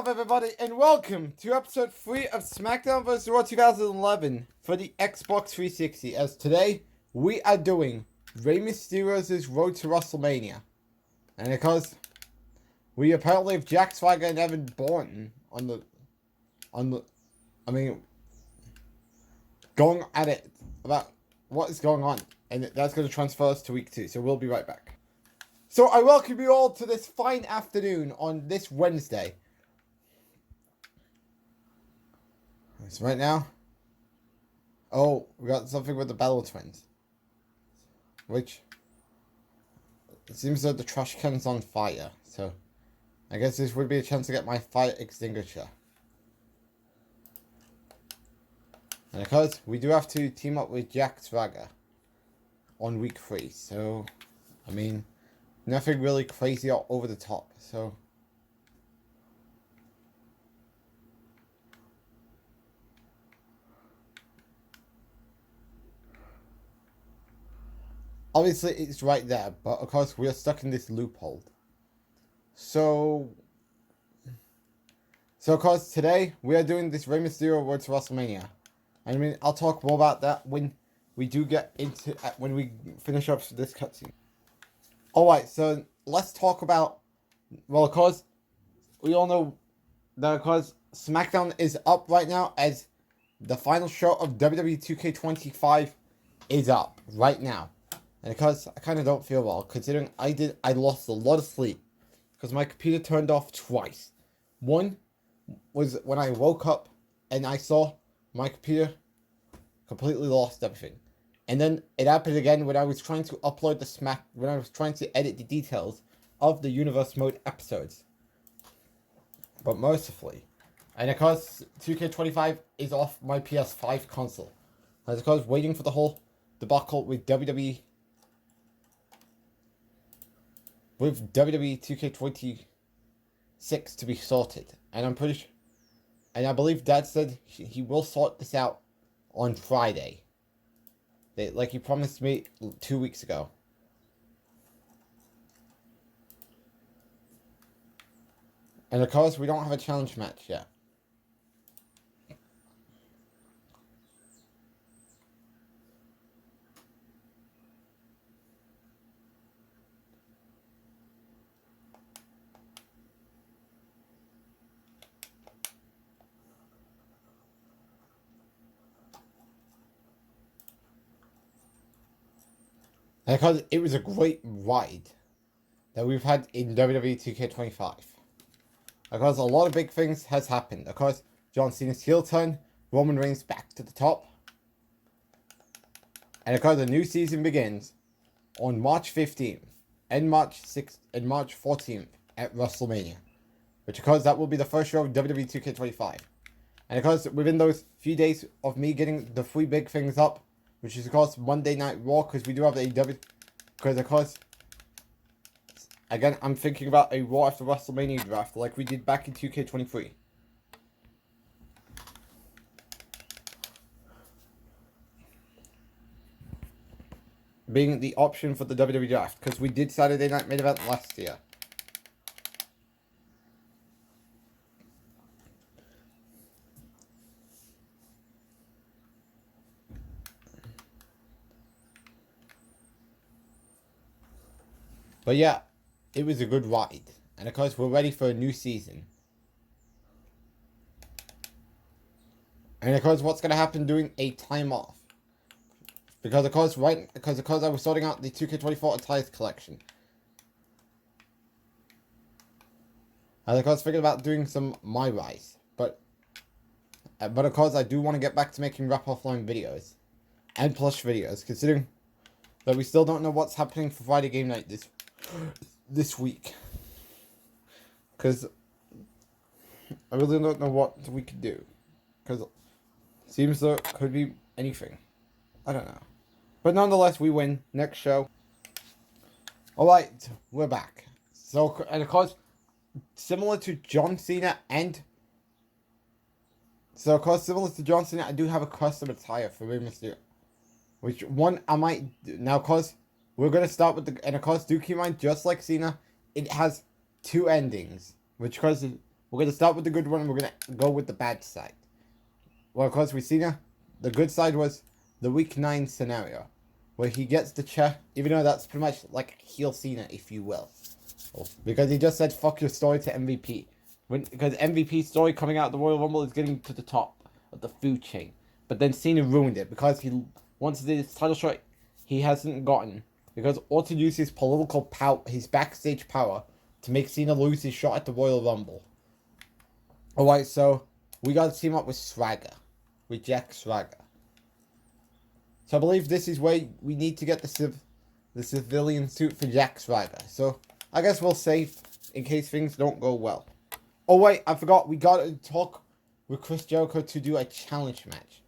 up, everybody, and welcome to episode 3 of Smackdown vs. Raw 2011 for the Xbox 360. As today, we are doing Rey Mysterio's Road to WrestleMania. And because we apparently have Jack Swagger and Evan Bourne going at it about what is going on. And that's going to transfer us to week 2, so we'll be right back. So I welcome you all to this fine afternoon on this Wednesday. So right now, we got something with the Battle Twins. Which, it seems that the trash can's on fire. So, I guess this would be a chance to get my fire extinguisher. And because we do have to team up with Jack Swagger on week 3. So, I mean, nothing really crazy or over the top. So, obviously, it's right there, but of course, we are stuck in this loophole. So of course, today, we are doing this Rey Mysterio Road to WrestleMania. I mean, I'll talk more about that when we do get into, when we finish up this cutscene. Alright, so let's talk about, well, of course, we all know that, of course, Smackdown is up right now as the final show of WWE 2K25 is up right now. And because I kind of don't feel well, considering I lost a lot of sleep. Because my computer turned off twice. One was when I woke up and I saw my computer completely lost everything. And then it happened again when I was trying to upload when I was trying to edit the details of the Universe Mode episodes. But mercifully. And of course, 2K25 is off my PS5 console. And of course, waiting for the whole debacle with WWE 2K26 to be sorted. And I'm pretty sure, and I believe Dad said he will sort this out on Friday. Like he promised me 2 weeks ago. And of course, we don't have a challenge match yet. And because it was a great ride that we've had in WWE 2K25. Because a lot of big things has happened. Of course, John Cena's heel turn, Roman Reigns back to the top. And of course, the new season begins on March 15th and March 6th and March 14th at WrestleMania. Which of course, that will be the first show of WWE 2K25. And of course, within those few days of me getting the 3 big things up, which is, of course, Monday Night Raw, because we do have because, of course, again, I'm thinking about a Raw after WrestleMania draft, like we did back in 2K23. Being the option for the WWE draft, because we did Saturday Night Main Event last year. But yeah, it was a good ride. And of course, we're ready for a new season. And of course, what's going to happen during a time off? Because of course, I was sorting out the 2K24 attires collection. And of course, thinking about doing some My Rise. But of course, I do want to get back to making Rap Offline videos. And plush videos, considering that we still don't know what's happening for Friday Game Night this week. Because I really don't know what we could do. Because it seems there could be anything. I don't know. But nonetheless, we win. Next show. Alright, we're back. So, and of course, similar to John Cena I do have a custom attire for Rey Mysterio. Which one I might do. Now, of course, we're going to start with and of course, do keep in mind, just like Cena, it has 2 endings. Which, of course, We're going to start with the good one and we're going to go with the bad side. Well, of course, we've seen it. The good side was the Week 9 scenario, where he gets the chair, even though that's pretty much like heel Cena, if you will. Because he just said, fuck your story to MVP. Because MVP's story coming out of the Royal Rumble is getting to the top of the food chain. But then Cena ruined it, because he wants this title shot he hasn't gotten. Because Orton used his political power, his backstage power, to make Cena lose his shot at the Royal Rumble. Alright, so we got to team up with Swagger. With Jack Swagger. So I believe this is where we need to get the civilian suit for Jack Swagger. So I guess we'll save in case things don't go well. Oh wait, I forgot. We got to talk with Chris Jericho to do a challenge match.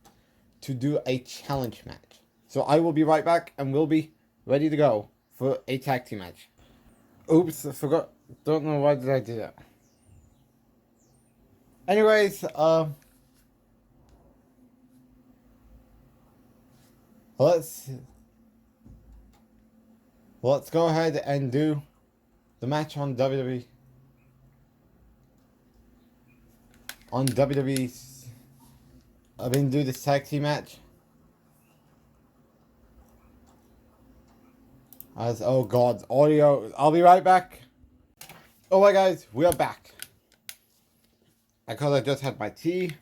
So I will be right back and we'll be ready to go for a tag team match. Oops, I forgot. Don't know why did I do that. Anyways, let's go ahead and do the match on WWE. On WWE's, I've been doing this tag team match. Oh god, audio. I'll be right back. Alright guys, we are back. Because I just had my tea.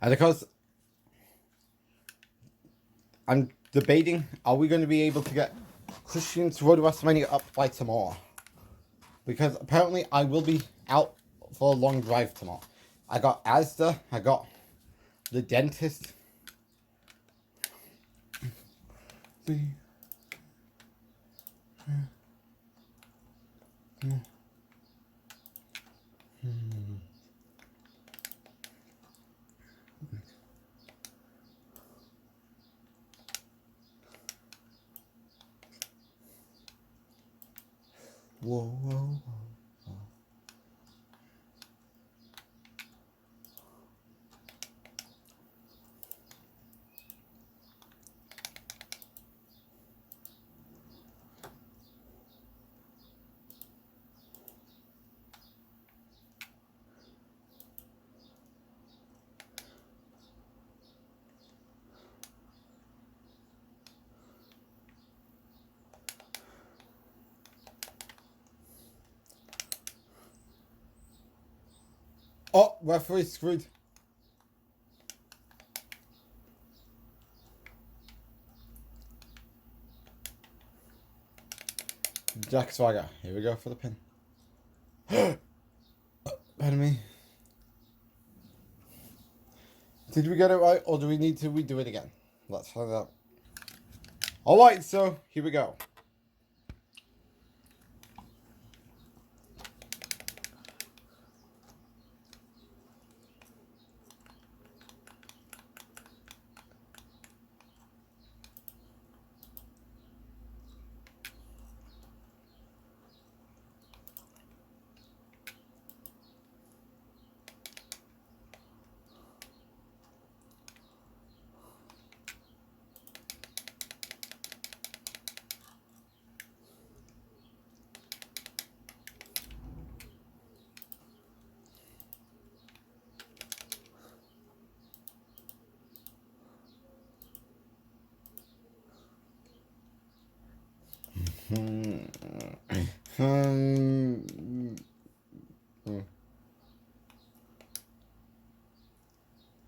And because I'm debating, are we going to be able to get Christian's Road to WrestleMania up by tomorrow? Because apparently I will be out for a long drive tomorrow. I got Asda, I got the dentist. Whoa. Oh, referee screwed. Jack Swagger. Here we go for the pin. Pardon me. Did we get it right, or do we need to redo it again? Let's find out. Alright, so here we go.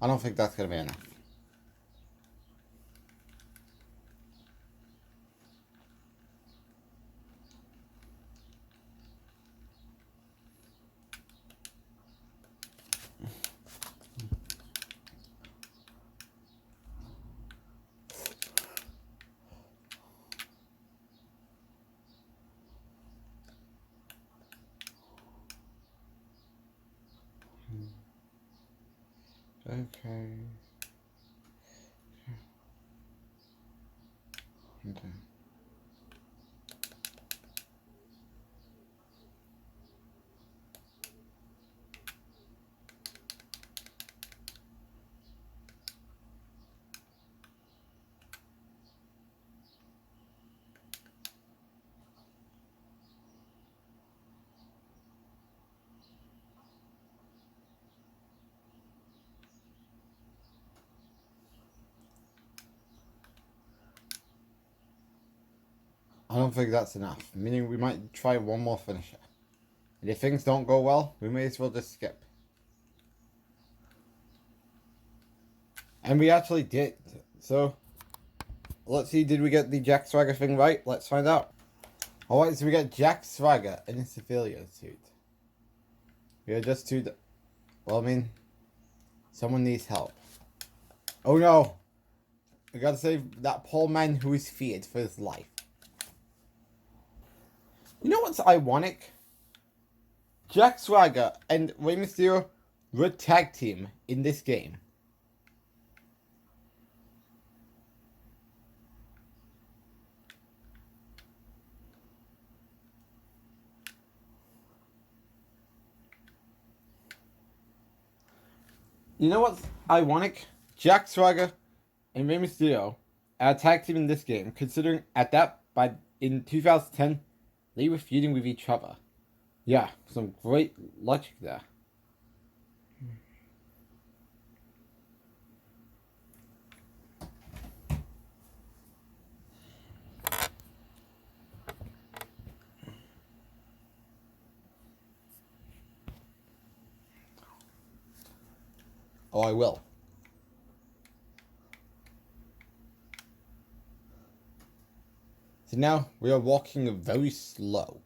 I don't think that's gonna be enough. Okay. I don't think that's enough. Meaning we might try one more finisher. And if things don't go well, we may as well just skip. And we actually did. So, let's see, did we get the Jack Swagger thing right? Let's find out. Alright, so we got Jack Swagger in a civilian suit. We are just too... Well, I mean, someone needs help. Oh no! We gotta save that poor man who is feared for his life. You know what's ironic? Jack Swagger and Rey Mysterio were tag team in this game. You know what's ironic? Jack Swagger and Rey Mysterio are a tag team in this game, considering in 2010 they were feuding with each other. Yeah, some great logic there. Oh, I will. So now we are walking very slow.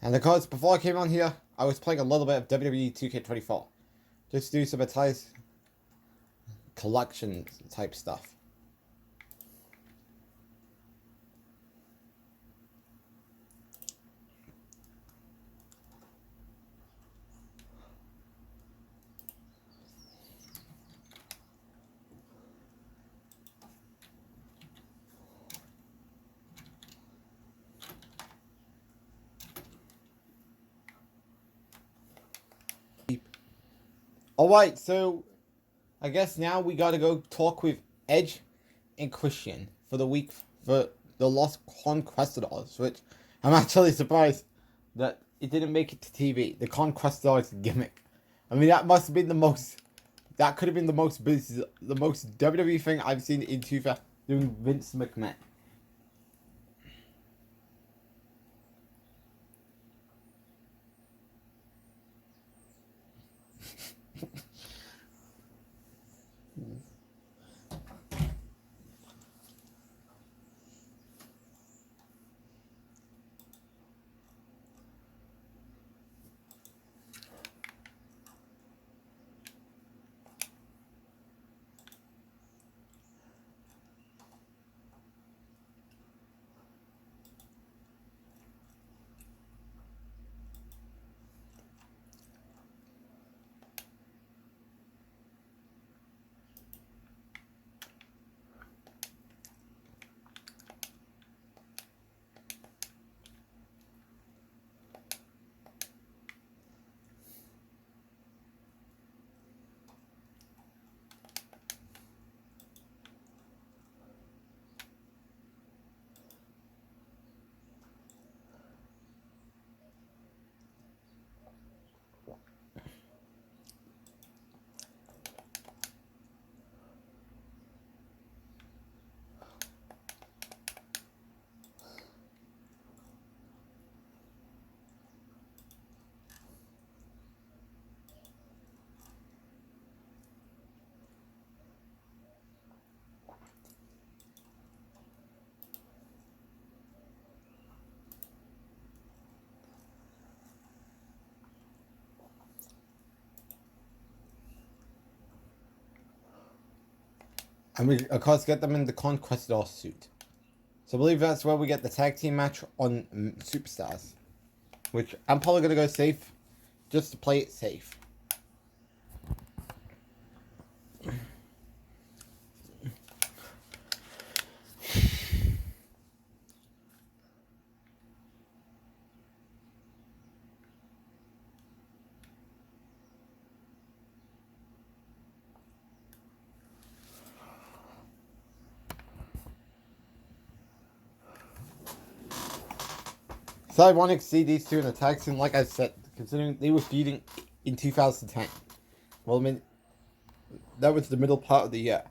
And of course, before I came on here, I was playing a little bit of WWE 2K24. Just to do some advertise collection type stuff. Alright, so I guess now we gotta go talk with Edge and Christian for the Lost Conquistadors, which I'm actually surprised that it didn't make it to TV. The Conquistadors gimmick. I mean, that must have been that could have been the most WWE thing I've seen in 2000 doing Vince McMahon. And we, of course, get them in the Conquistador suit. So I believe that's where we get the tag team match on Superstars. Which I'm probably going to go safe, just to play it safe. So I want to see these two in the tag team, like I said, considering they were feuding in 2010. Well, I mean, that was the middle part of the year.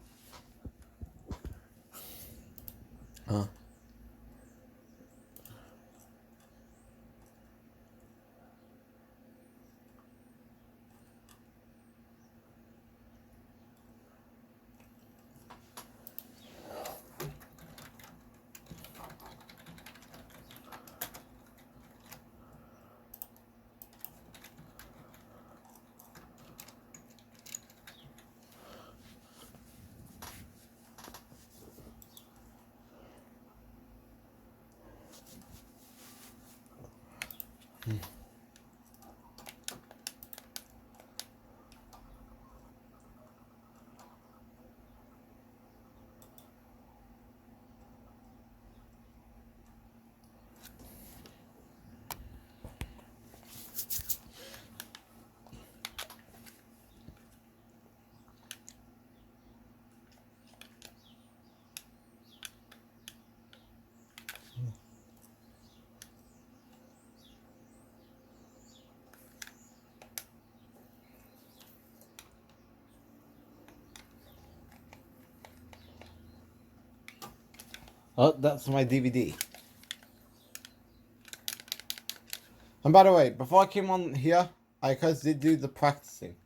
Huh? Oh, that's my DVD. And by the way, before I came on here, I did do the practicing.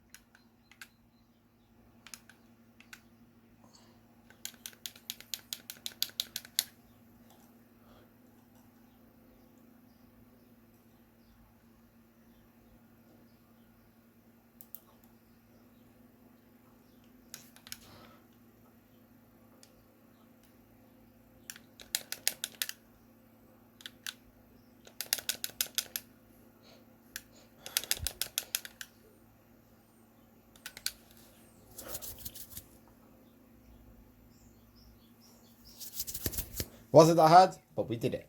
Wasn't that hard? But we did it.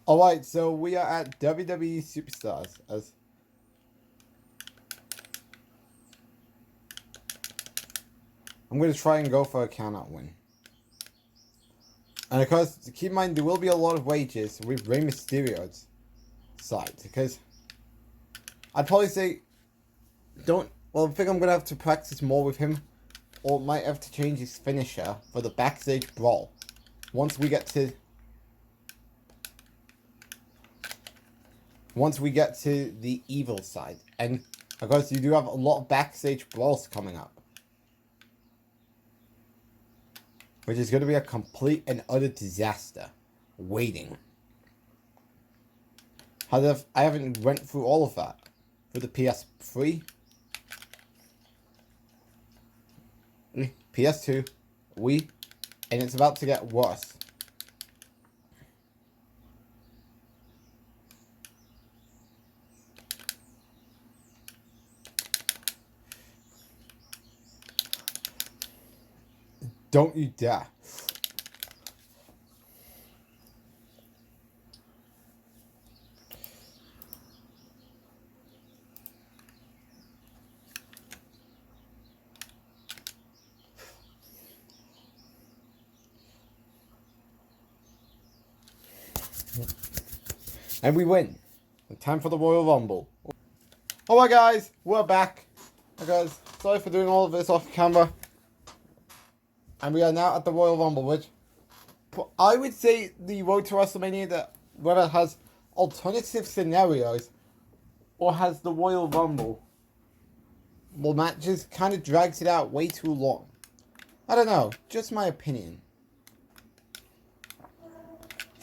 Alright, so we are at WWE Superstars. I'm going to try and go for a count-out win. And of course, to keep in mind, there will be a lot of wages with Rey Mysterio's side. Because I'd probably say, I think I'm going to have to practice more with him. Or might have to change his finisher for the backstage brawl. Once we get to the evil side. And of course, you do have a lot of backstage brawls coming up. Which is going to be a complete and utter disaster. Waiting. I haven't went through all of that. For the PS3. PS2. Wii. And it's about to get worse. Don't you dare. And we win. Time for the Royal Rumble. Alright guys, we're back. Hey guys, sorry for doing all of this off camera. And we are now at the Royal Rumble, which I would say the road to WrestleMania, that whether it has alternative scenarios or has the Royal Rumble, well, matches kind of drags it out way too long. I don't know, just my opinion.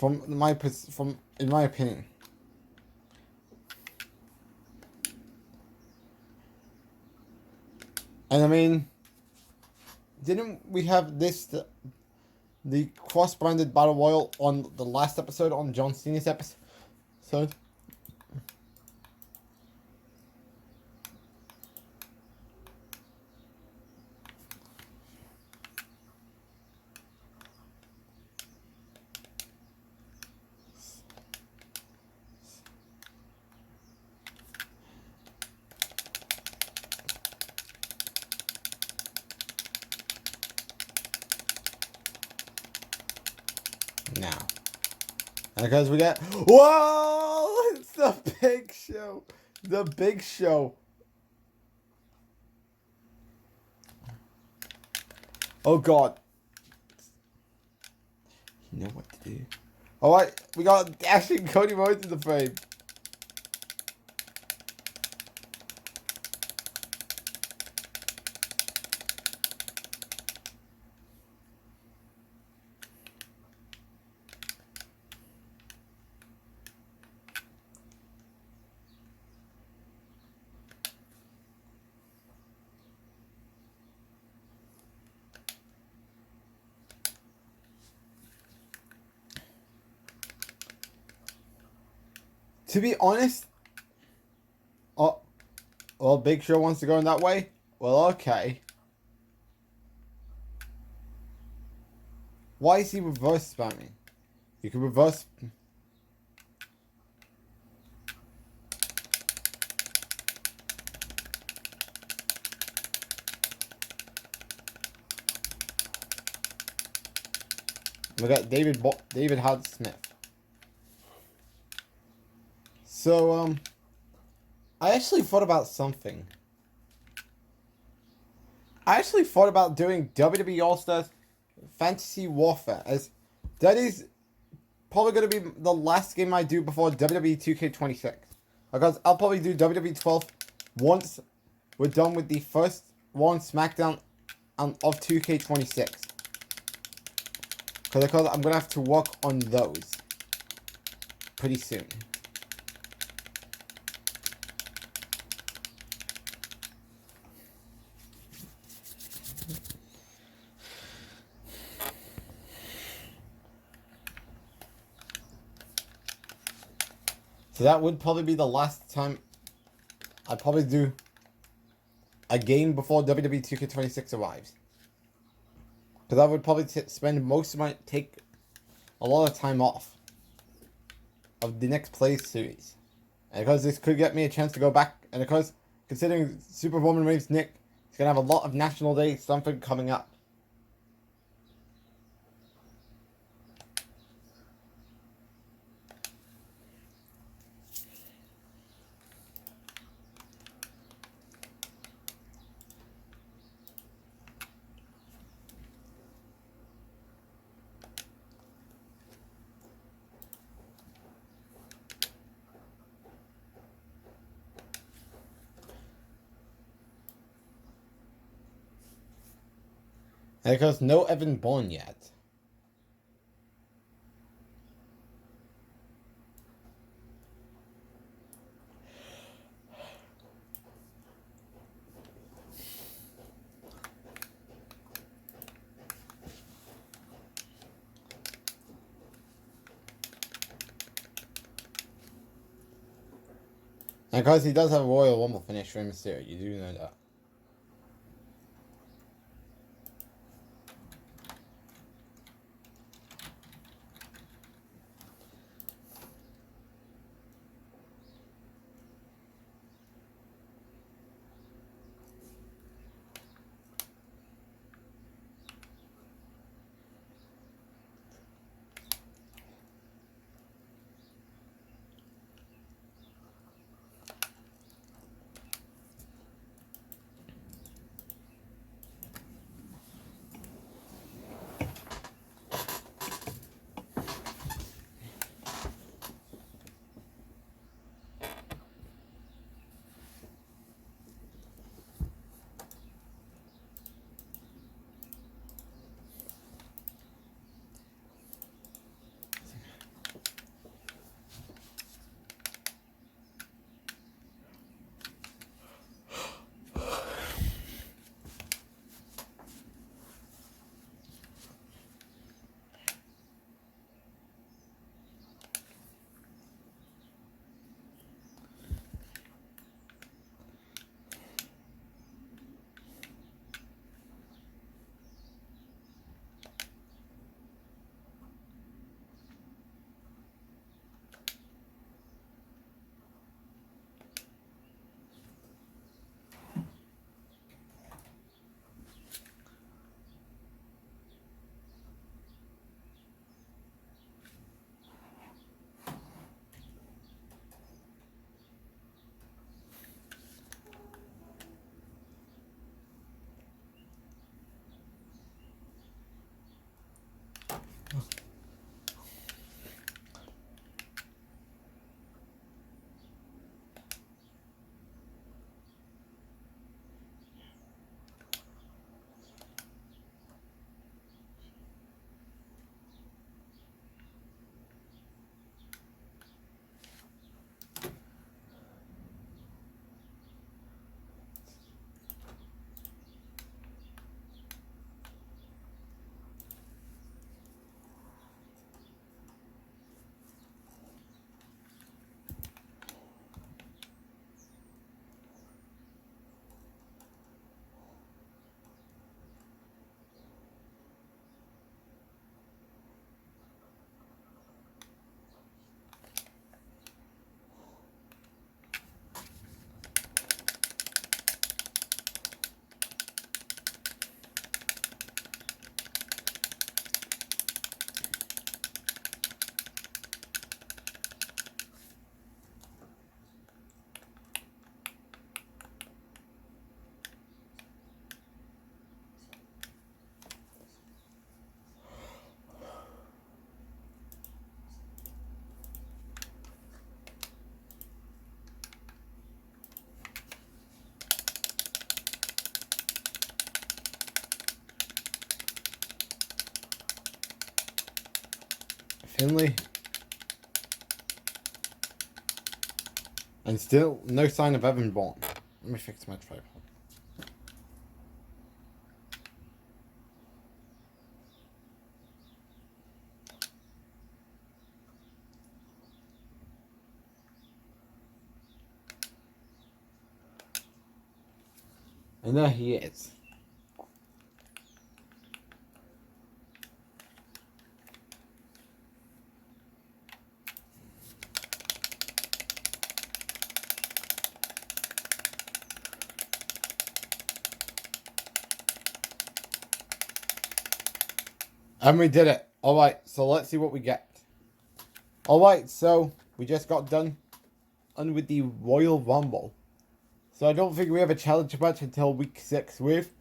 In my opinion. And I mean, didn't we have the cross-branded Battle Royal on the last episode, on John Cena's episode? Now. And because we get... Whoa! It's the Big Show! The Big Show. Oh, God. You know what to do. Alright, we got Dashing Cody Rhodes in the frame. To be honest, oh, well, Big Show wants to go in that way. Well, okay. Why is he reverse spamming? You can reverse. We got David Hart Smith. So, I actually thought about something. I actually thought about doing WWE All-Stars Fantasy Warfare, as that is probably going to be the last game I do before WWE 2K26. Because I'll probably do WWE 12 once we're done with the first one Smackdown of 2K26. Because I'm going to have to work on those pretty soon. So that would probably be the last time I'd probably do a game before WWE 2K26 arrives. Because I would probably spend most of take a lot of time off of the next Play series. And because this could get me a chance to go back, and because considering Super Roman Reigns Nick is going to have a lot of National Day something coming up. And because no Evan Bourne yet. And because he does have a Royal Rumble finish for Mysterio, you do know that. Finley. And still no sign of Evan Bourne. Let me fix my tripod. And there he is. And we did it. Alright, so let's see what we get. Alright, so we just got done with the Royal Rumble. So I don't think we have a challenge match until week 6 with,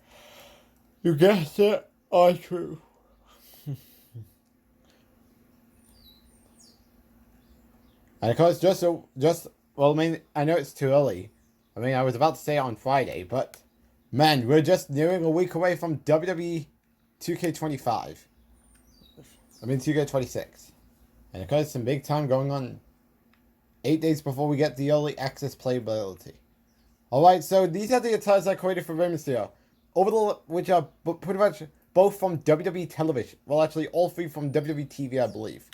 you guessed it, R-Truth. And of course, well, I mean, I know it's too early. I mean, I was about to say it on Friday, but man, we're just nearing a week away from WWE 2K25. I mean, 2K26. And of course, some big time going on 8 days before we get the early access playability. Alright, so these are the attires I created for Rey Mysterio. Which are pretty much both from WWE television. Well, actually, all 3 from WWE TV, I believe.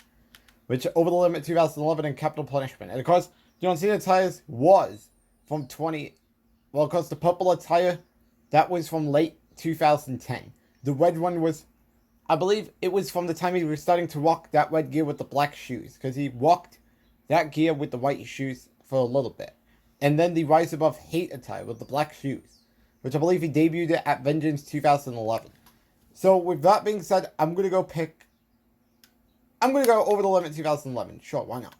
Which, Over the Limit 2011 and Capital Punishment. And of course, John Cena attires was from well, of course, the purple attire, that was from late 2010. The red one was, I believe it was from the time he was starting to rock that red gear with the black shoes. Because he rocked that gear with the white shoes for a little bit. And then the Rise Above Hate attire with the black shoes. Which I believe he debuted it at Vengeance 2011. So with that being said, I'm going to go Over the Limit 2011. Sure, why not?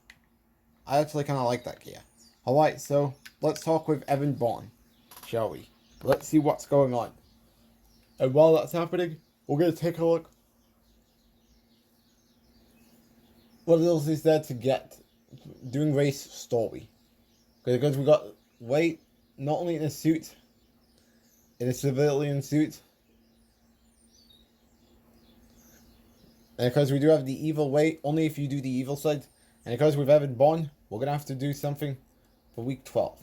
I actually kind of like that gear. Alright, so let's talk with Evan Bourne, shall we? Let's see what's going on. And while that's happening, we're going to take a look what else is there to get doing Rey's story. Because we got Rey not only in a suit, in a civilian suit, and because we do have the evil Rey, only if you do the evil side. And because with Evan Bourne, we're going to have to do something for week 12.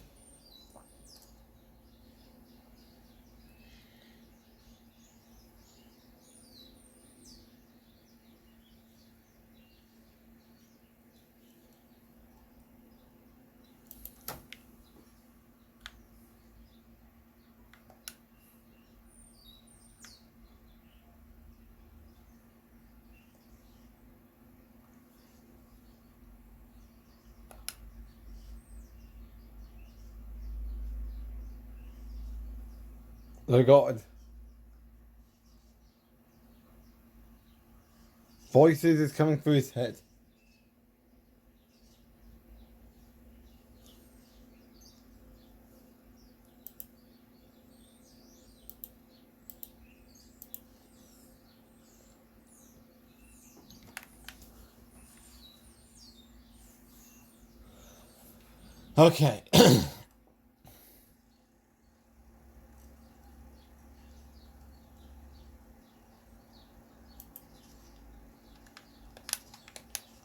Oh God. Voices is coming through his head. Okay.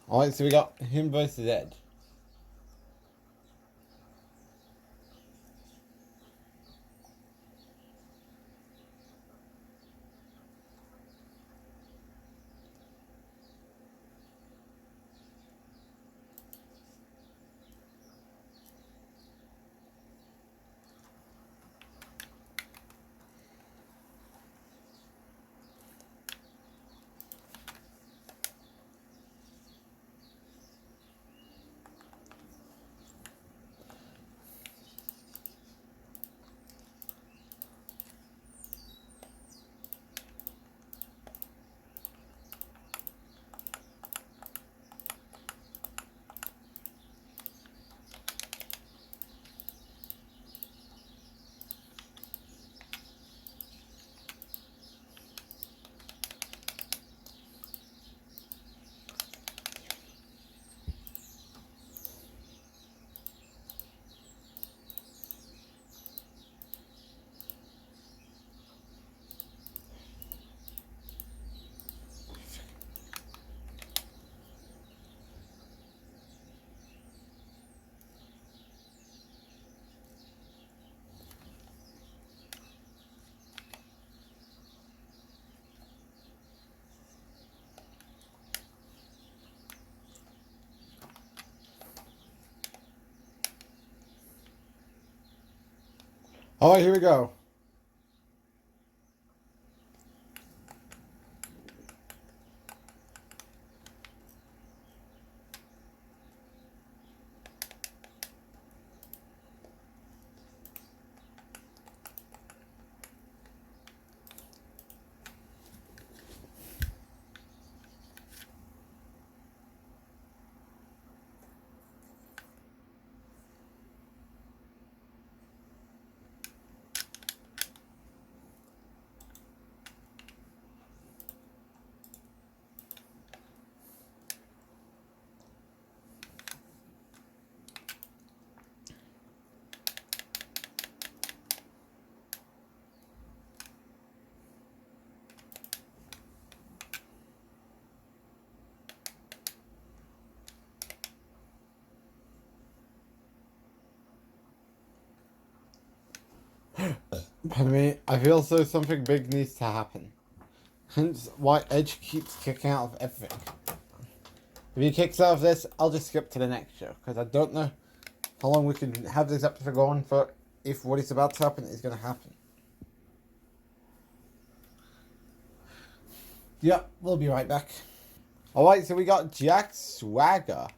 Alright, so we got him versus Edge. Alright, here we go. I mean, I feel so something big needs to happen. Hence why Edge keeps kicking out of everything. If he kicks out of this, I'll just skip to the next show. Because I don't know how long we can have this episode going for if what is about to happen is going to happen. Yep, we'll be right back. Alright, so we got Jack Swagger.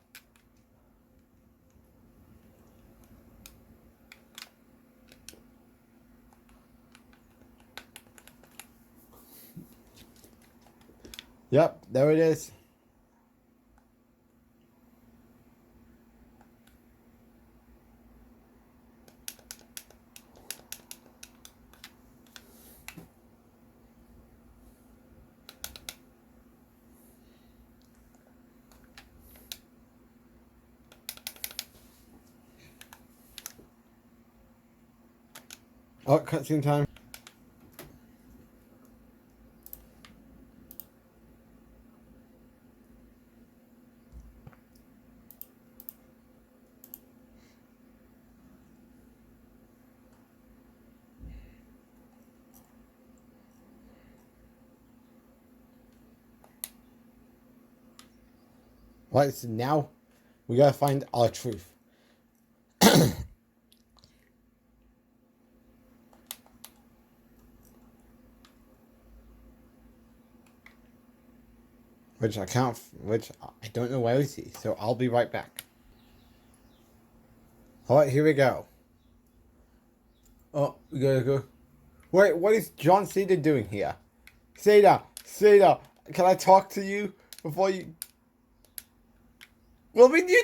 Yep, there it is. Oh, cutscene time. Right, so now we gotta find our truth. Which I don't know where is he, so I'll be right back. Alright, here we go. Oh, we gotta go. Wait, what is John Cena doing here? Cena, can I talk to you before you... Well, I mean, you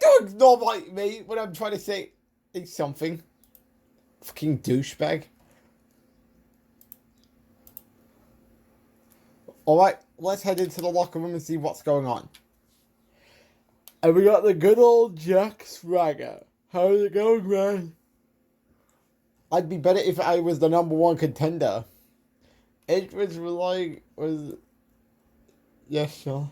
don't ignore me when I'm trying to say something. Fucking douchebag. Alright, let's head into the locker room and see what's going on. And we got the good old Jack Swagger. How's it going, man? I'd be better if I was the #1 contender. It was like, yes, sure.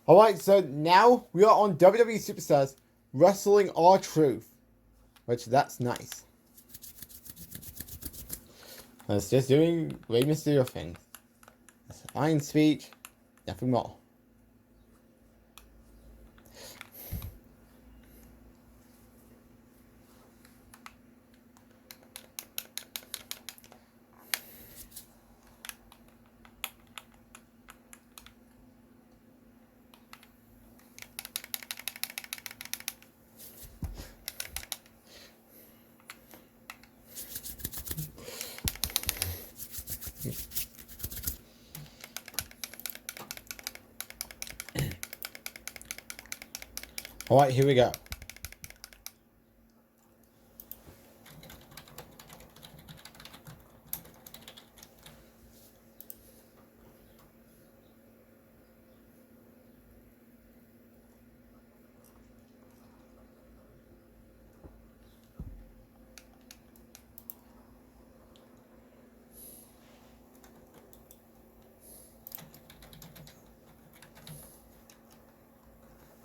Alright, so now we are on WWE Superstars Wrestling R-Truth. Which, that's nice. It's just doing Rey Mysterio things. Fine speech, nothing more. Alright, here we go.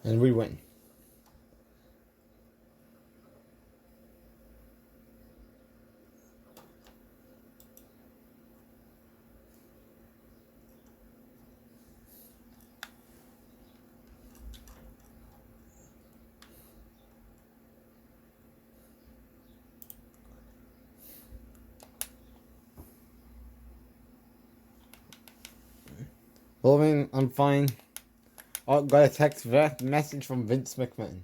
And we win. Well, I mean, I'm fine. Oh, got a text message from Vince McMahon.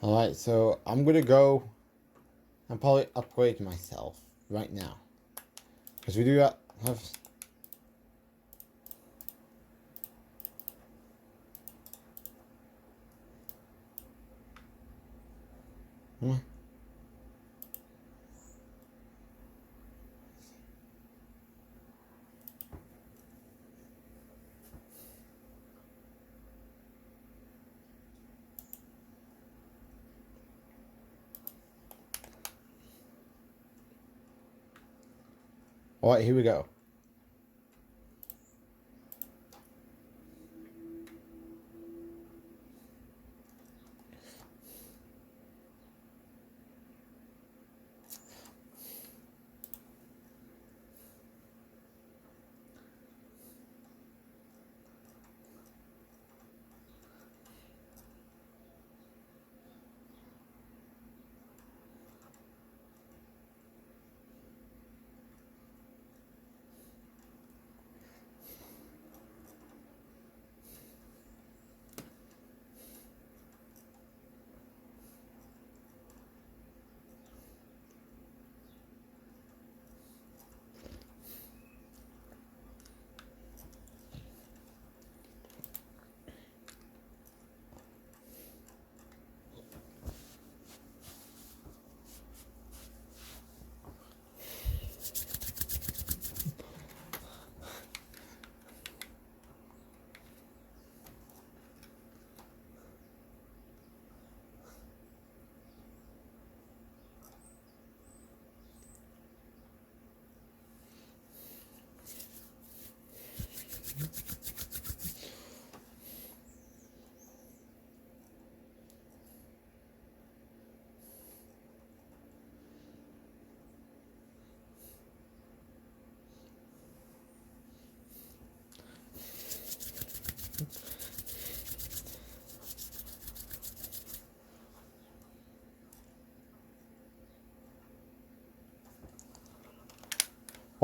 Alright, so I'm gonna go and probably upgrade myself right now. Because we do have... Alright, here we go.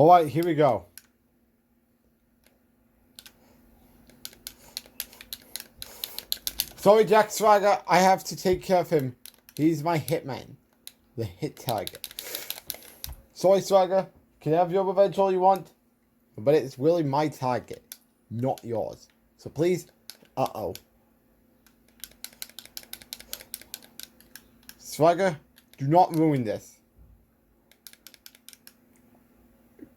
Alright, here we go. Sorry, Jack Swagger, I have to take care of him. He's my hitman. The hit target. Sorry, Swagger. Can have your revenge all you want. But it's really my target, not yours. So please, uh-oh. Swagger, do not ruin this.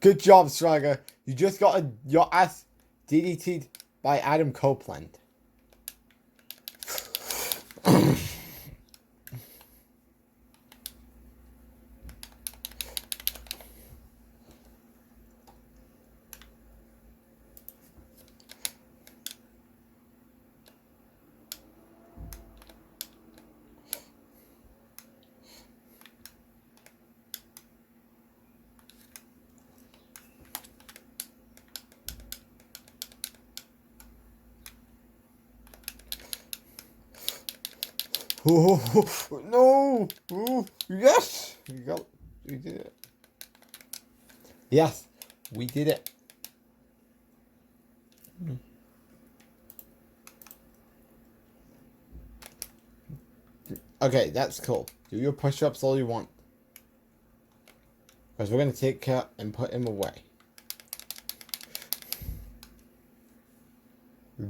Good job, Swagger. You just got your ass DDT'd by Adam Copeland. Oh, no! Oh, yes! We did it. Yes, we did it. Okay, that's cool. Do your push-ups all you want. Because we're going to take care and put him away.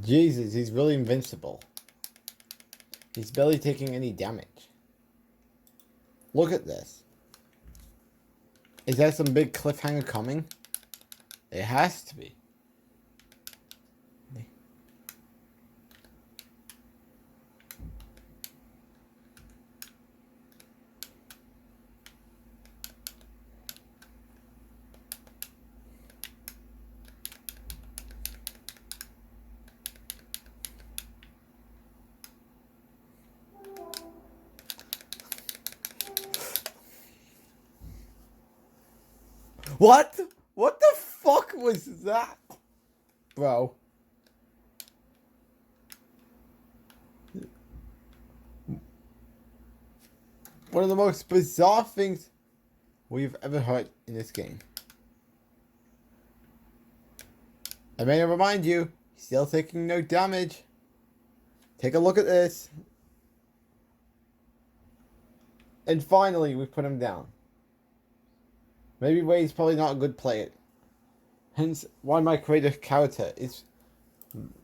Jesus, he's really invincible. He's barely taking any damage. Look at this. Is there some big cliffhanger coming? It has to be. What? What the fuck was that? Bro. One of the most bizarre things we've ever heard in this game. I may remind you, he's still taking no damage. Take a look at this. And finally, we put him down. Maybe Wade's probably not a good player. Hence, why my creative character is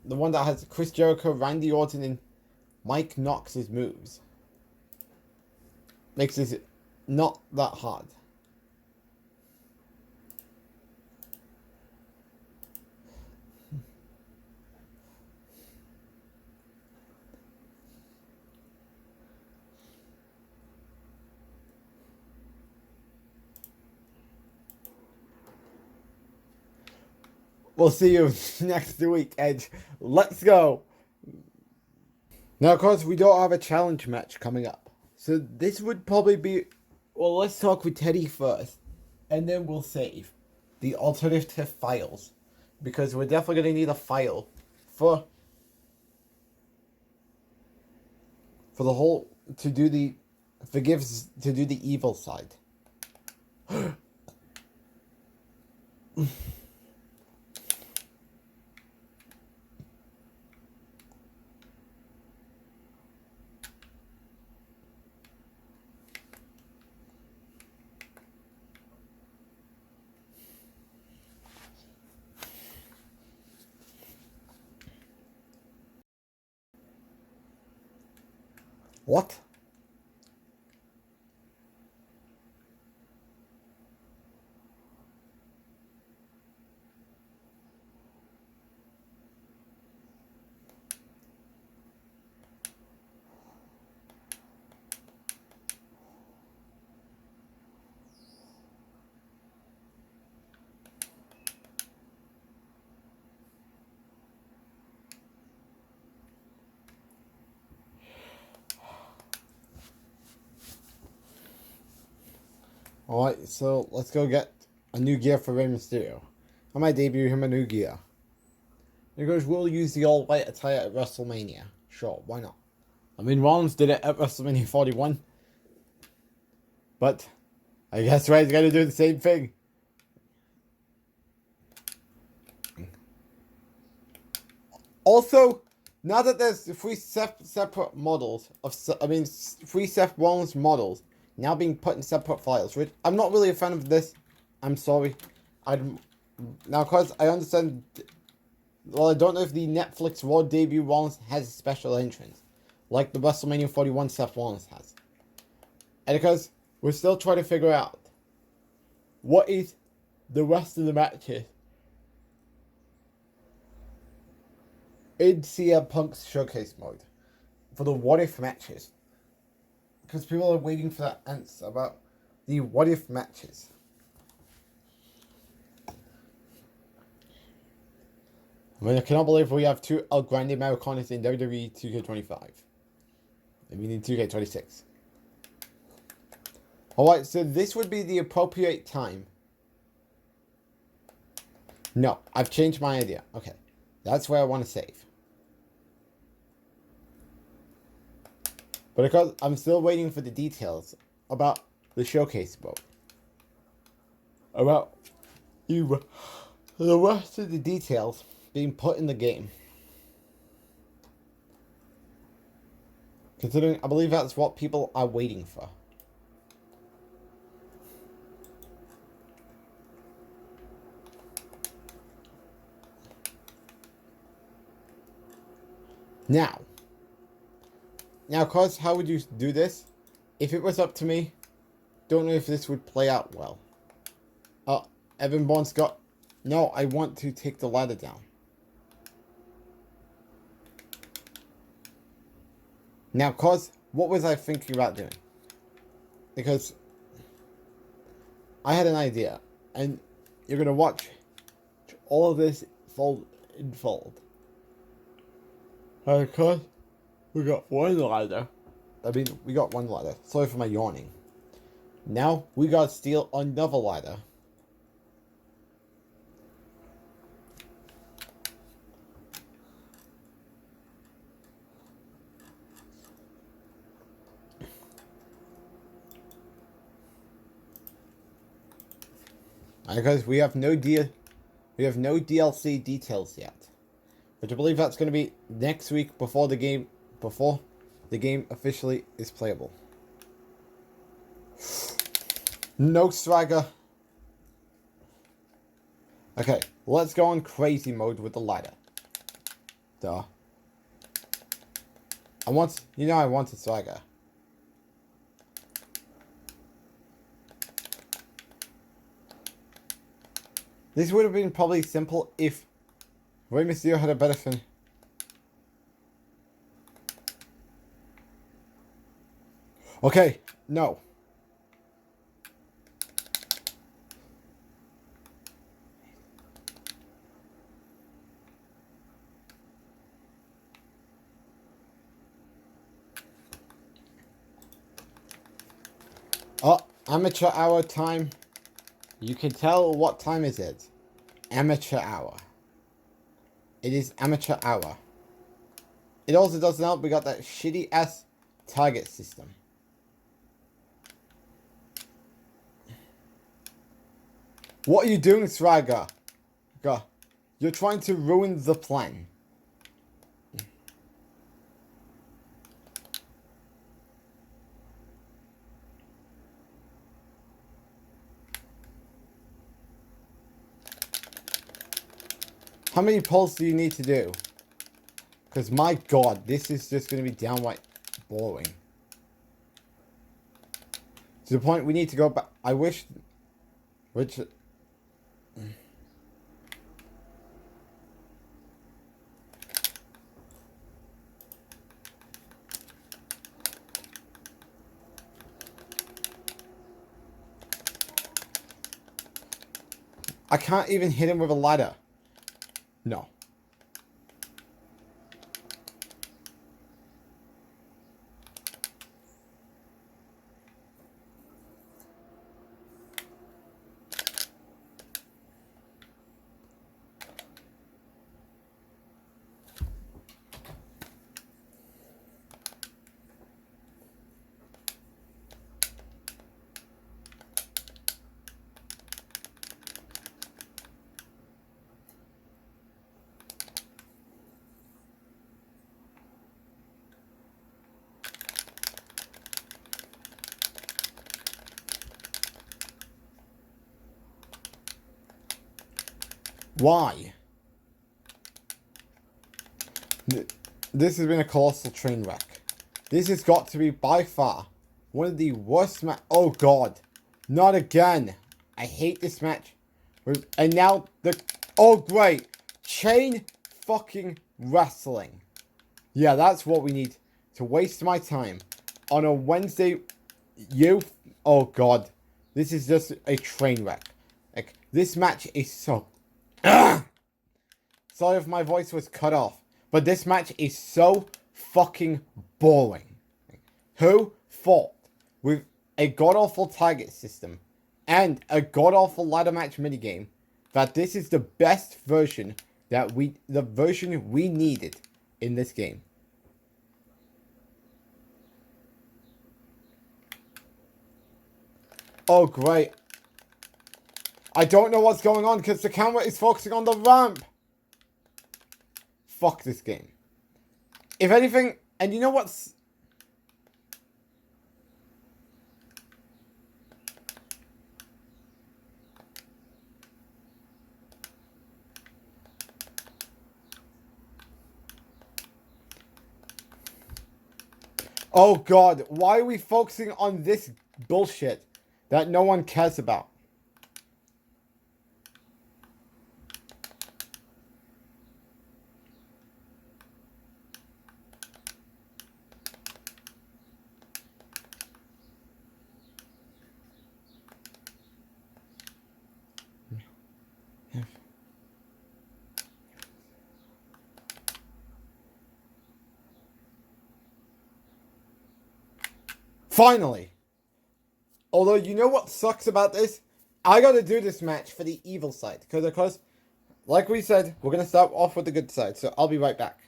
the one that has Chris Jericho, Randy Orton, and Mike Knox's moves. Makes this not that hard. We'll see you next week, Edge. Let's go. Now, of course, we don't have a challenge match coming up. So this would probably be... Well, let's talk with Teddy first. And then we'll save the alternative files. Because we're definitely going to need a file for the whole... To do the... To do the evil side. What? Alright, so let's go get a new gear for Rey Mysterio. I might debut him a new gear. He goes, we'll use the all-white attire at WrestleMania. Sure, why not? I mean, Rollins did it at WrestleMania 41. But I guess Rey's gonna do the same thing. Also, now that there's three separate models of, three Seth Rollins models now being put in separate files, which I'm not really a fan of this. I'm sorry. Now, cause I understand. Well, I don't know if the Netflix Raw debut Rollins has a special entrance, like the WrestleMania 41 Seth Rollins has, and because we're still trying to figure out what is the rest of the matches in CM Punk's showcase mode for the what if matches. Because people are waiting for that answer about the what if matches. I mean, I cannot believe we have 2 El Grande Americanos in WWE 2K25. I mean, in 2K26. Alright, so this would be the appropriate time. No, I've changed my idea. Okay, that's where I want to save. But because I'm still waiting for the details about the showcase mode. About the rest of the details being put in the game. Considering I believe that's what people are waiting for. Now, cause how would you do this? If it was up to me, don't know if this would play out well. Evan Bourne's got... No, I want to take the ladder down. Now, cause, what was I thinking about doing? Because I had an idea, and you're going to watch all of this fold in fold. Because we got one ladder. I mean, we got one ladder. Sorry for my yawning. Now, we gotta steal another ladder. Because we have no DLC details yet. Which I believe that's going to be next week before the game officially is playable. No swagger. Okay, let's go on crazy mode with the ladder. Duh. I wanted swagger. This would have been probably simple if Rey Mysterio had a better fin. Okay, no. Oh, amateur hour time. You can tell what time is it. Amateur hour. It is amateur hour. It also doesn't help we got that shitty ass target system. What are you doing, Swagger? You're trying to ruin the plan. How many pulls do you need to do? Because my god, this is just going to be downright boring. To the point we need to go back. I wish... Which... I can't even hit him with a ladder. No. Why? This has been a colossal train wreck. This has got to be by far one of the worst Oh god. Not again. I hate this match. And now oh great. Chain fucking wrestling. Yeah, that's what we need. to waste my time on a Wednesday. Oh God, this is just a train wreck. Like, this match is so. Sorry if my voice was cut off, but this match is so fucking boring. Who thought with a god-awful target system and a god-awful ladder match minigame that this is the best version the version we needed in this game? Oh, great. I don't know what's going on because the camera is focusing on the ramp. Fuck this game. If anything, and you know what's... Oh God, why are we focusing on this bullshit that no one cares about? Finally! Although, you know what sucks about this? I gotta do this match for the evil side. Because, of course, like we said, we're gonna start off with the good side. So, I'll be right back.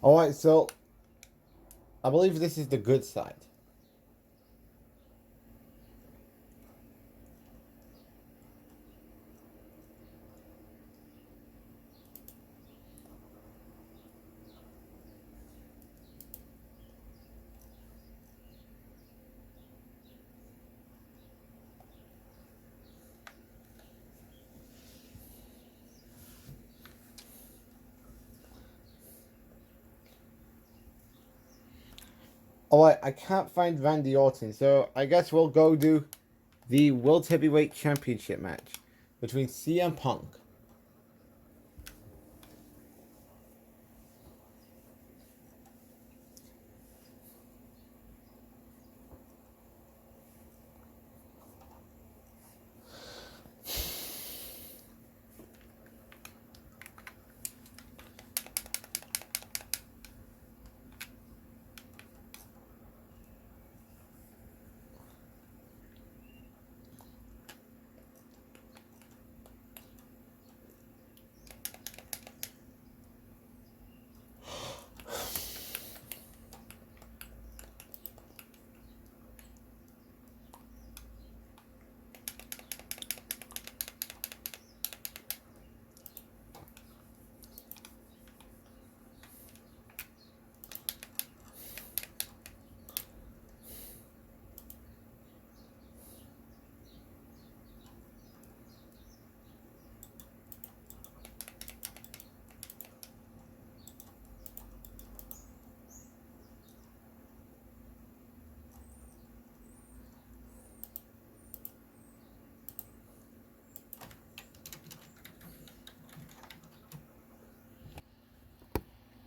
Alright, so... I believe this is the good side. Alright, I can't find Randy Orton, so I guess we'll go do the World Heavyweight Championship match between CM Punk.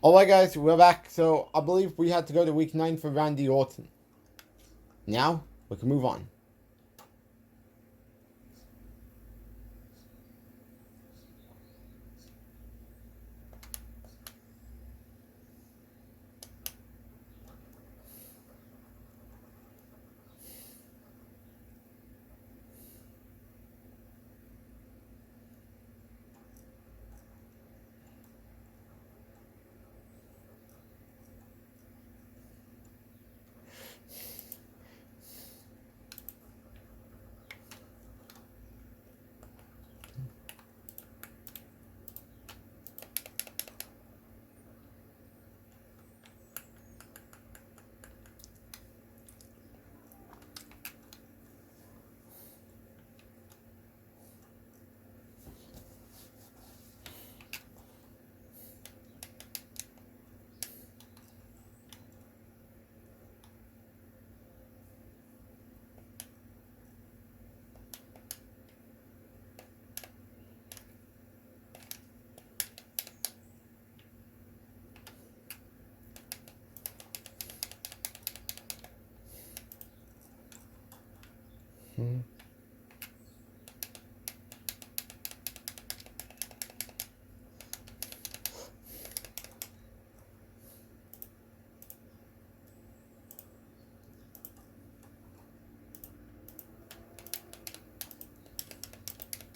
Alright guys, we're back. So, I believe we had to go to week 9 for Randy Orton. Now, we can move on.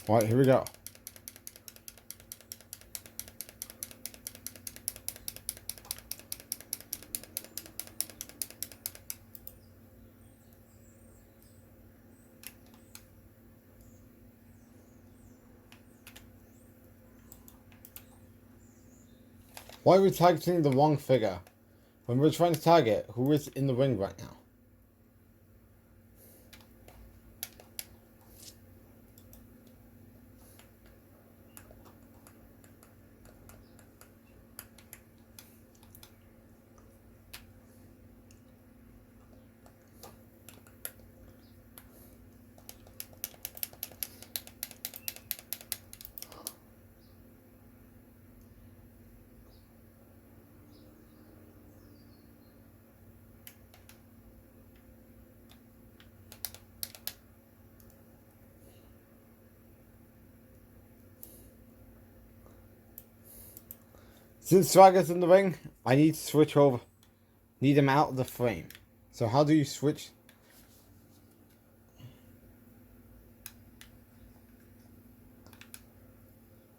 Alright, here we go. Why are we targeting the wrong figure? When we're trying to target who is in the ring right now. Since Swagger's in the ring, I need to switch over. Need him out of the frame. So how do you switch?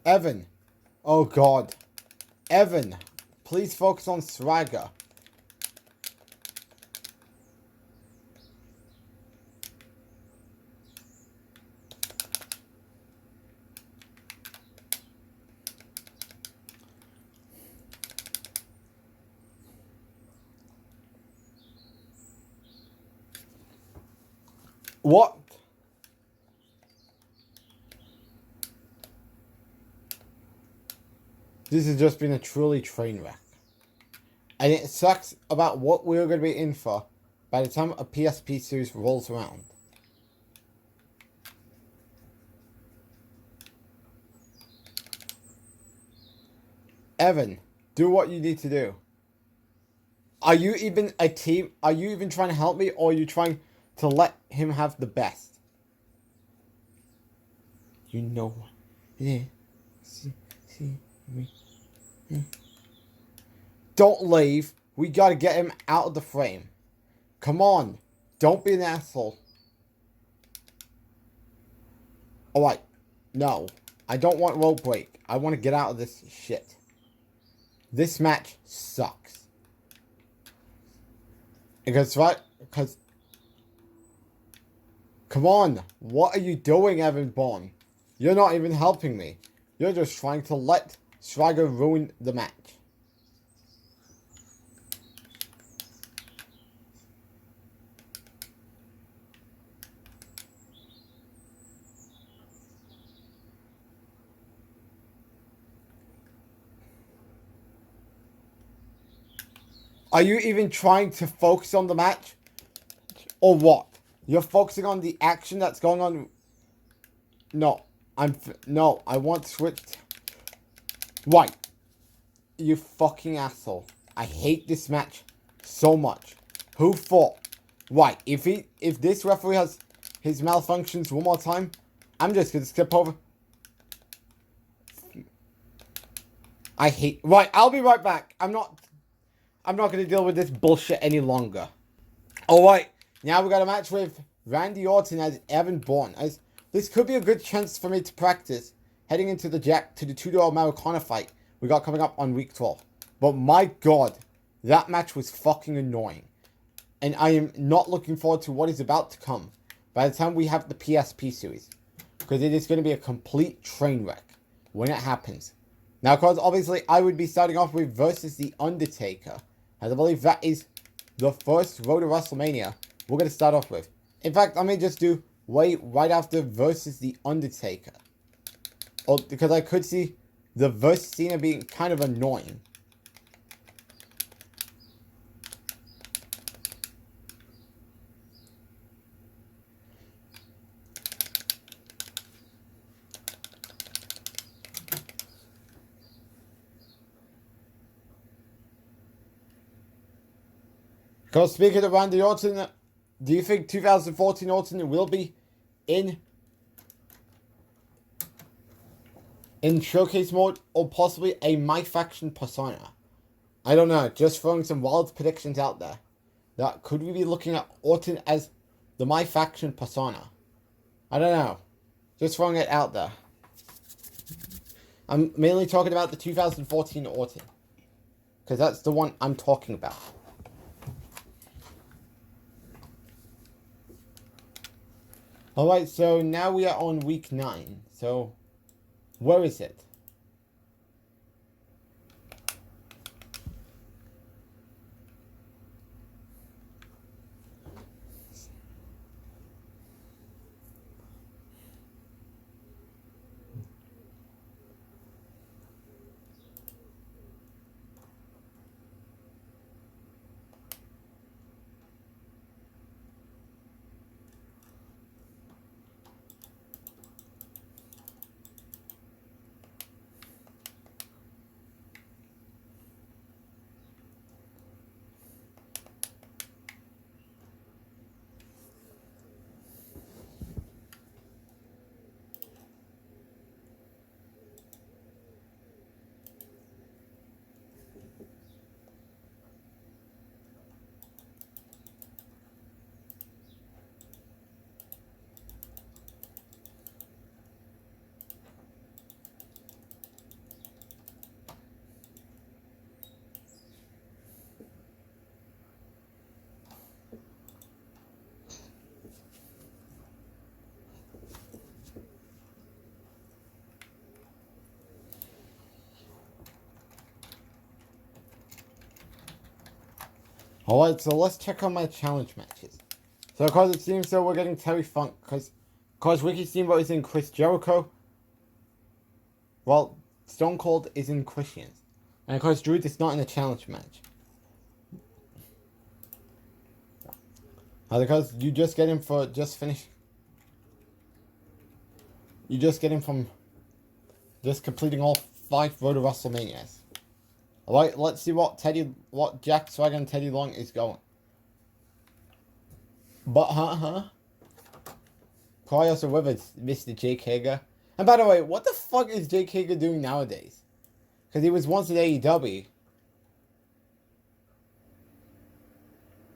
Evan. Oh God. Evan. Please focus on Swagger. What? This has just been a truly train wreck. And it sucks about what we're going to be in for by the time a PSP series rolls around. Evan, do what you need to do. Are you even a team? Are you even trying to help me, or are you trying to let him have the best? You know what? Yeah. See me. Don't leave. We gotta get him out of the frame. Come on. Don't be an asshole. Alright. No. I don't want rope break. I want to get out of this shit. This match sucks. Because come on. What are you doing, Evan Bourne? You're not even helping me. You're just trying to let Swagger ruin the match. Are you even trying to focus on the match? Or what? You're focusing on the action that's going on? No. No, I want switched. Right. You fucking asshole. I hate this match so much. Who fought? Right. If this referee has his malfunctions one more time, I'm just gonna skip over. I hate. Right. I'll be right back. I'm not gonna deal with this bullshit any longer. Alright. Now we got a match with Randy Orton as Evan Bourne. As this could be a good chance for me to practice heading into the $2 Americana fight we got coming up on week 12. But my God, that match was fucking annoying. And I am not looking forward to what is about to come by the time we have the PSP series. Because it is going to be a complete train wreck when it happens. Now, of course, obviously, I would be starting off with versus The Undertaker. As I believe that is the first road to WrestleMania we're going to start off with. In fact, I may just do right after versus The Undertaker. Or, because I could see the versus Cena being kind of annoying. Because speaking of Randy Orton, do you think 2014 Orton will be in showcase mode, or possibly a My Faction persona. I don't know, just throwing some wild predictions out there. That could we be looking at Orton as the My Faction persona? I don't know. Just throwing it out there. I'm mainly talking about the 2014 Orton, because that's the one I'm talking about. Alright, so now we are on week 9. So, where is it? Alright, so let's check on my challenge matches. So, because it seems so we're getting Terry Funk, because Ricky Steamboat is in Chris Jericho. Well, Stone Cold is in Christian's. And of course, Drew is not in a challenge match. Because you just get him for just finish. You just get him from just completing all 5 Road to WrestleManias. Alright, let's see what Jack Swagger and Teddy Long is going. But, Prior to with us, Mr. Jake Hager. And by the way, what the fuck is Jake Hager doing nowadays? Because he was once at AEW.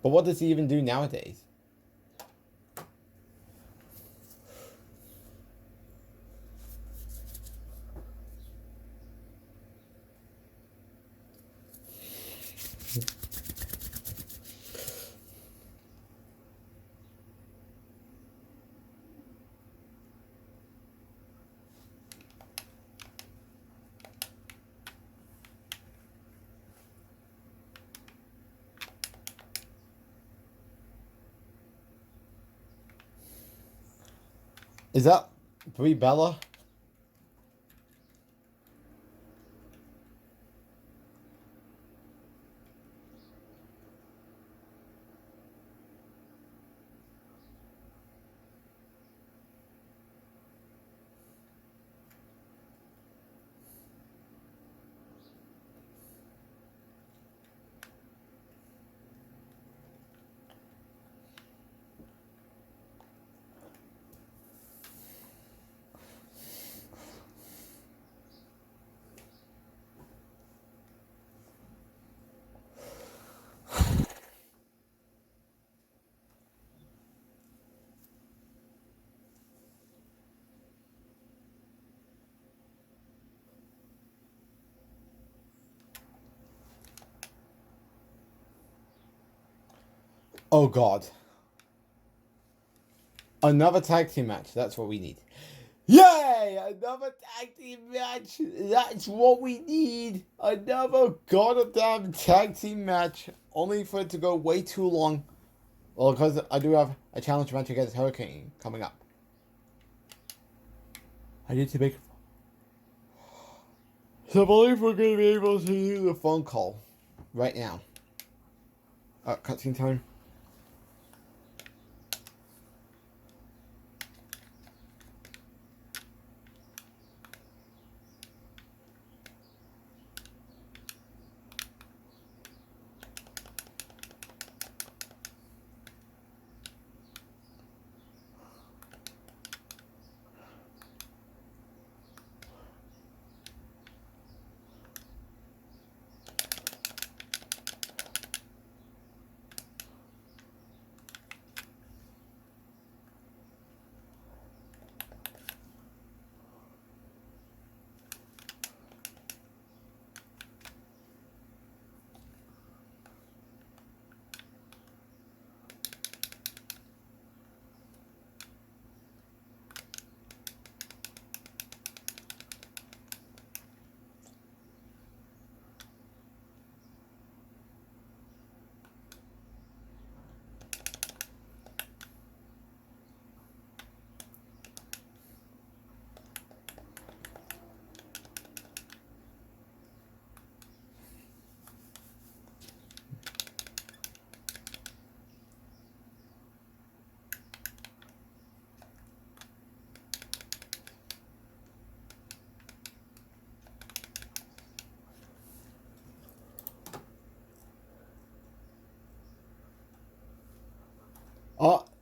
But what does he even do nowadays? Is that Brie Bella? Oh god. Another tag team match. That's what we need. Yay! Another tag team match. That's what we need. Another goddamn tag team match. Only for it to go way too long. Well, because I do have a challenge match against Hurricane coming up. I need to make... So I believe we're going to be able to do the phone call right now. Cutscene time.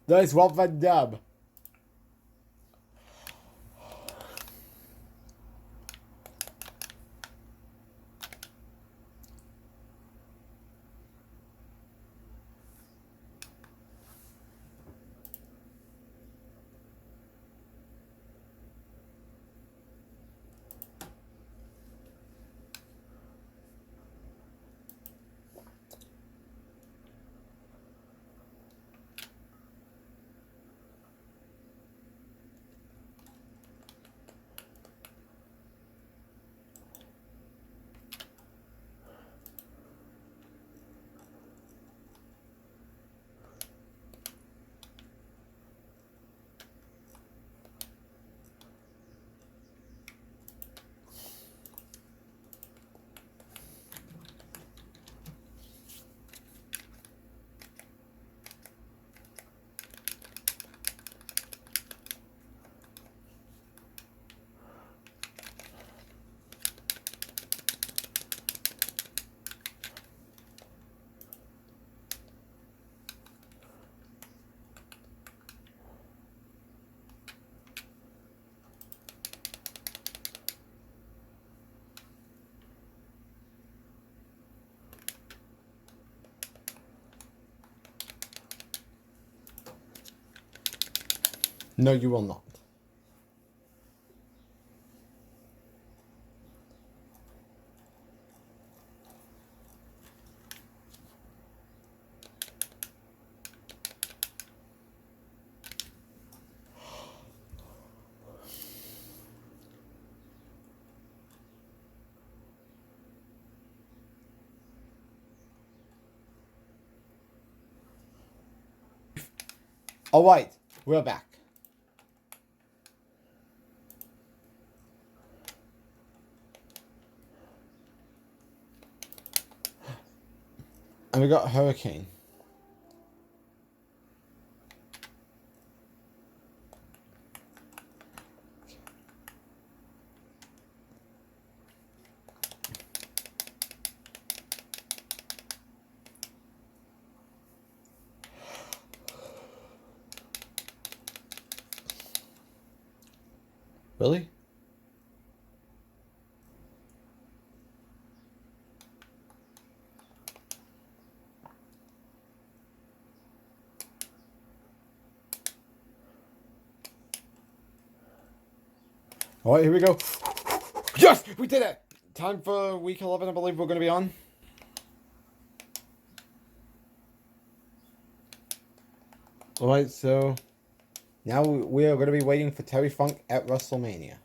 Nice, well done, dub. No, you will not. Alright, we're back. And we got Hurricane. Really? Alright, here we go. Yes! We did it! Time for week 11, I believe we're going to be on. Alright, so now we are going to be waiting for Terry Funk at WrestleMania.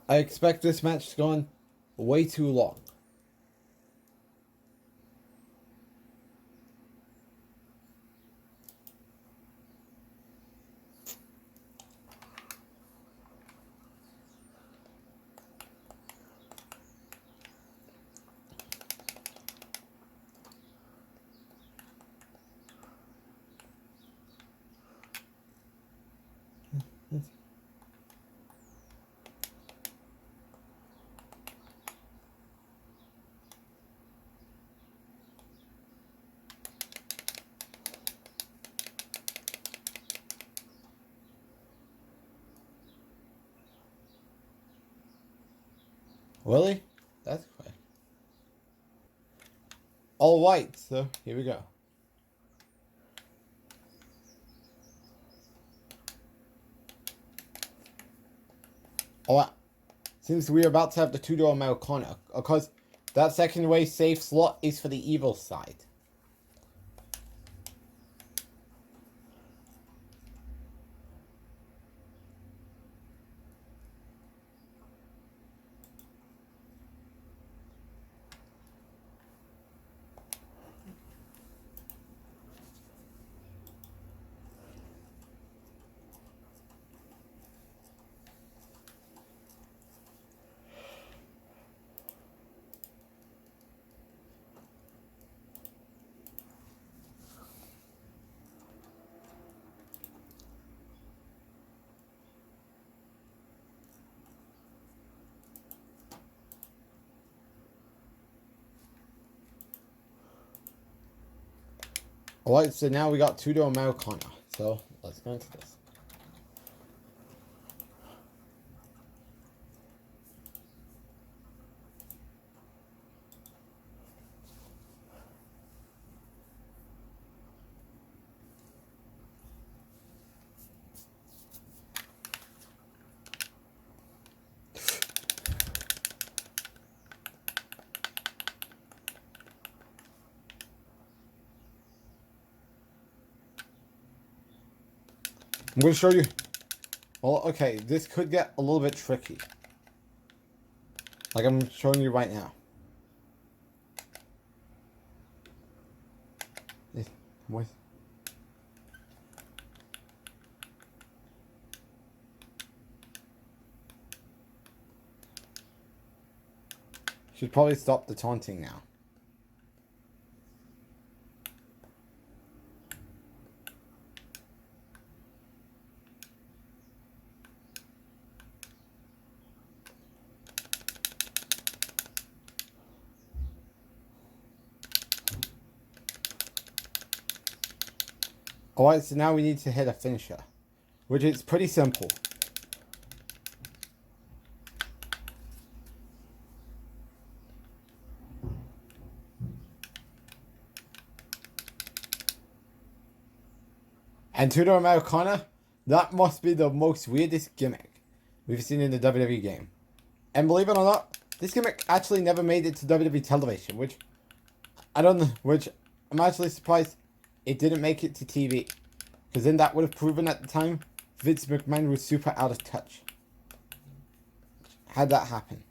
I expect this match to go on way too long. Really? That's quick. Alright, so here we go. Alright. Since we're about to have the two-door Americana, because that second way safe slot is for the evil side. Alright, so now we got Tudor Americana. So let's go into this. I'm going to show you. Well, okay, this could get a little bit tricky. Like I'm showing you right now. What? Should probably stop the taunting now. Alright, so now we need to hit a finisher, which is pretty simple. And Tudor Americana, that must be the most weirdest gimmick we've seen in the WWE game. And believe it or not, this gimmick actually never made it to WWE television, which I'm actually surprised it didn't make it to TV. Because then that would have proven at the time Vince McMahon was super out of touch. Had that happen.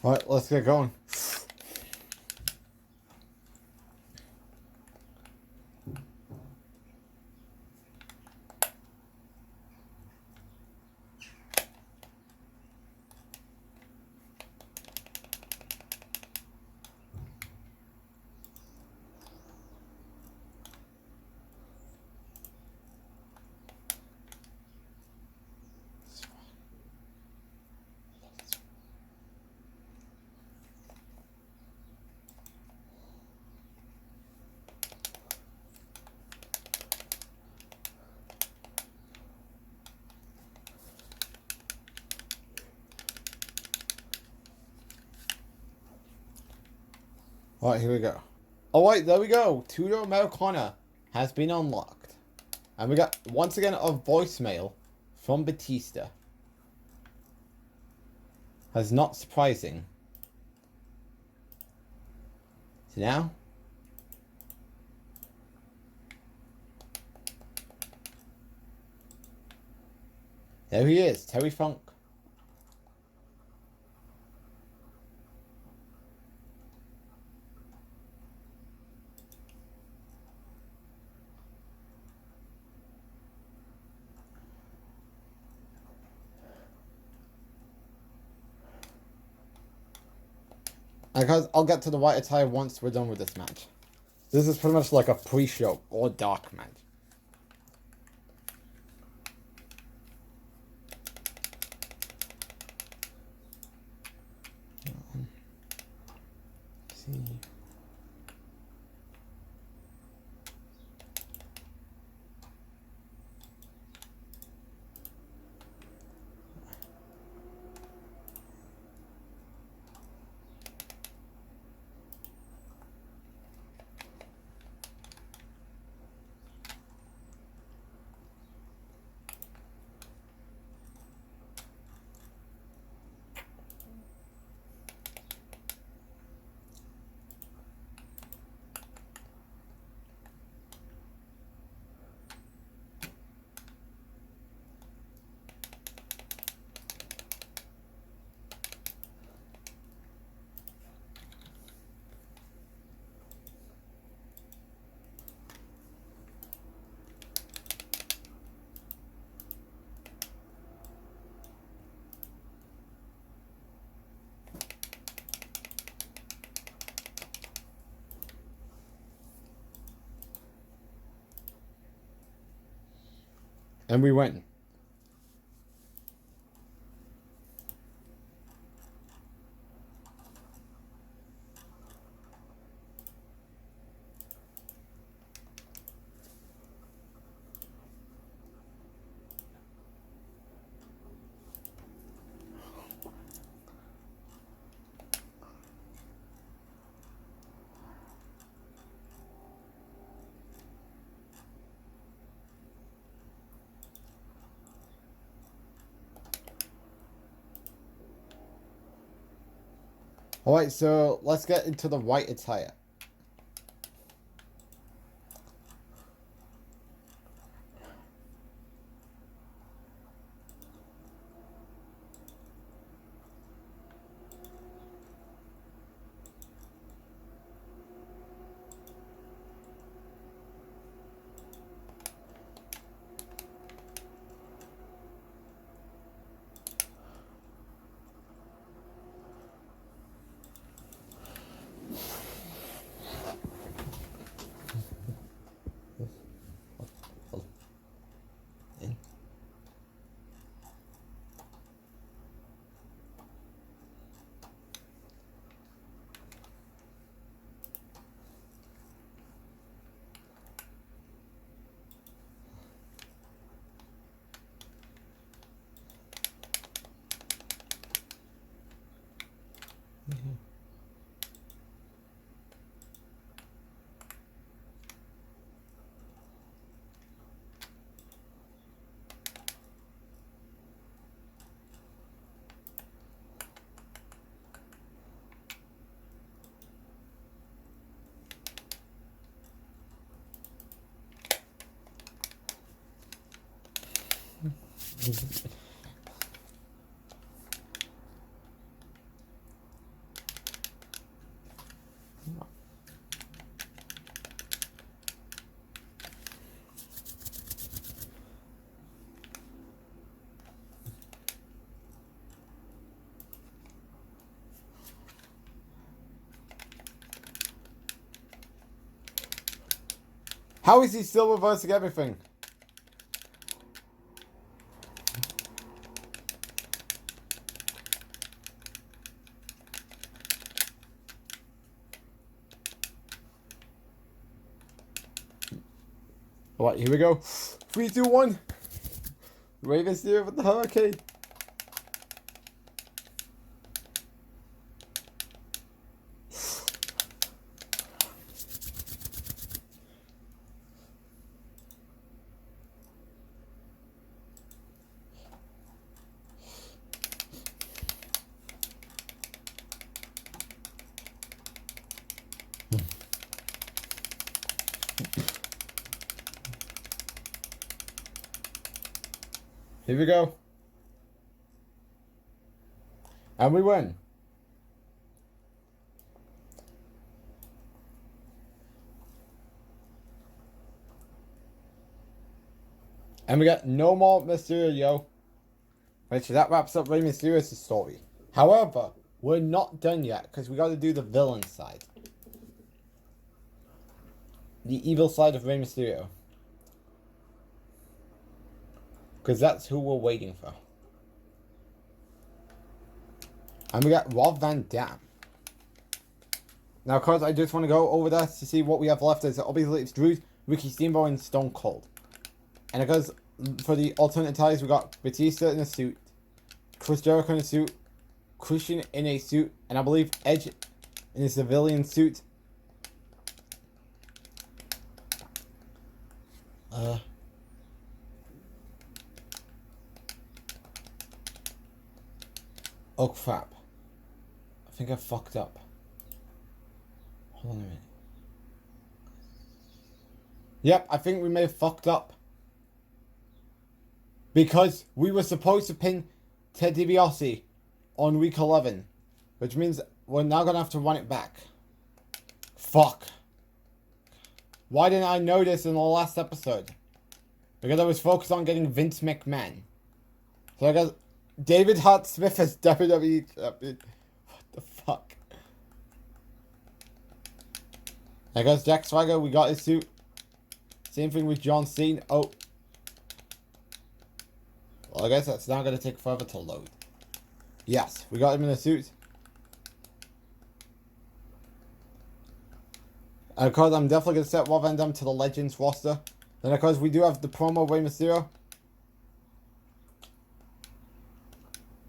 Alright, let's get going. Alright, here we go. Alright, there we go. Tudor Americana has been unlocked. And we got, once again, a voicemail from Batista. That's not surprising. So now... there he is, Terry Funk. Because I'll get to the white attire once we're done with this match. This is pretty much like a pre-show or dark match. See. And we win. Alright, so let's get into the white attire. How is he still reversing everything? Alright, here we go. 3, 2, 1. Rey Mysterio with the hurricane. Here we go. And we win. And we got no more Mysterio. Which that wraps up Rey Mysterio's story. However, we're not done yet because we got to do the villain side. The evil side of Rey Mysterio. Because that's who we're waiting for. And we got Rob Van Dam. Now, of course, I just want to go over that to see what we have left. Is obviously it's Drew, Ricky Steamboat, and Stone Cold. And because for the alternate ties, we got Batista in a suit, Chris Jericho in a suit, Christian in a suit, and I believe Edge in a civilian suit. Oh crap. I think I fucked up. Hold on a minute. Yep, I think we may have fucked up. Because we were supposed to pin Ted DiBiase on week 11. Which means we're now going to have to run it back. Fuck. Why didn't I know this in the last episode? Because I was focused on getting Vince McMahon. So I got David Hart Smith as WWE champion. What the fuck? I guess Jack Swagger, we got his suit. Same thing with John Cena. Oh. Well, I guess that's now going to take forever to load. Yes, we got him in a suit. And of course, I'm definitely going to set Rob Van Dam to the Legends roster. Then of course, we do have the promo Rey Mysterio.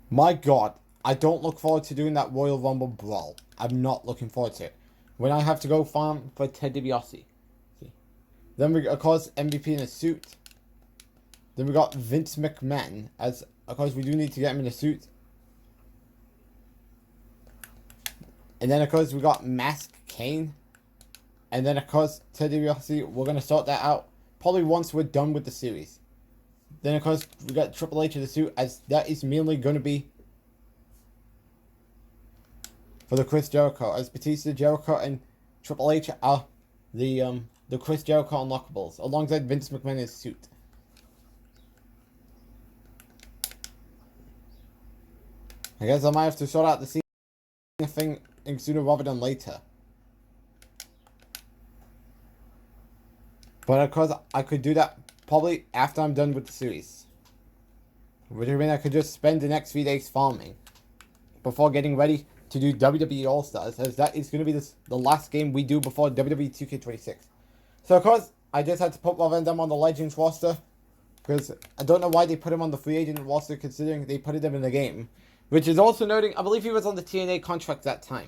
My god, I don't look forward to doing that Royal Rumble brawl. I'm not looking forward to it. When I have to go farm for Ted DiBiase. Then we, of course, MVP in a suit. Then we got Vince McMahon, as, of course, we do need to get him in a suit. And then, of course, we got Mask Kane. And then, of course, Ted DiBiase, we're going to sort that out probably once we're done with the series. Then, of course, we got Triple H in the suit, as that is mainly going to be for the Chris Jericho, as Batista, Jericho, and Triple H are the Chris Jericho unlockables, alongside Vince McMahon in his suit. I guess I might have to sort out the Cena thing sooner rather than later. But of course, I could do that probably after I'm done with the series. Which would mean I could just spend the next 3 days farming before getting ready to do WWE All-Stars, as that is going to be the last game we do before WWE 2K26. So of course, I just had to put Rob Van Dam on the Legends roster, because I don't know why they put him on the free agent roster considering they put him in the game. Which is also noting, I believe he was on the TNA contract that time.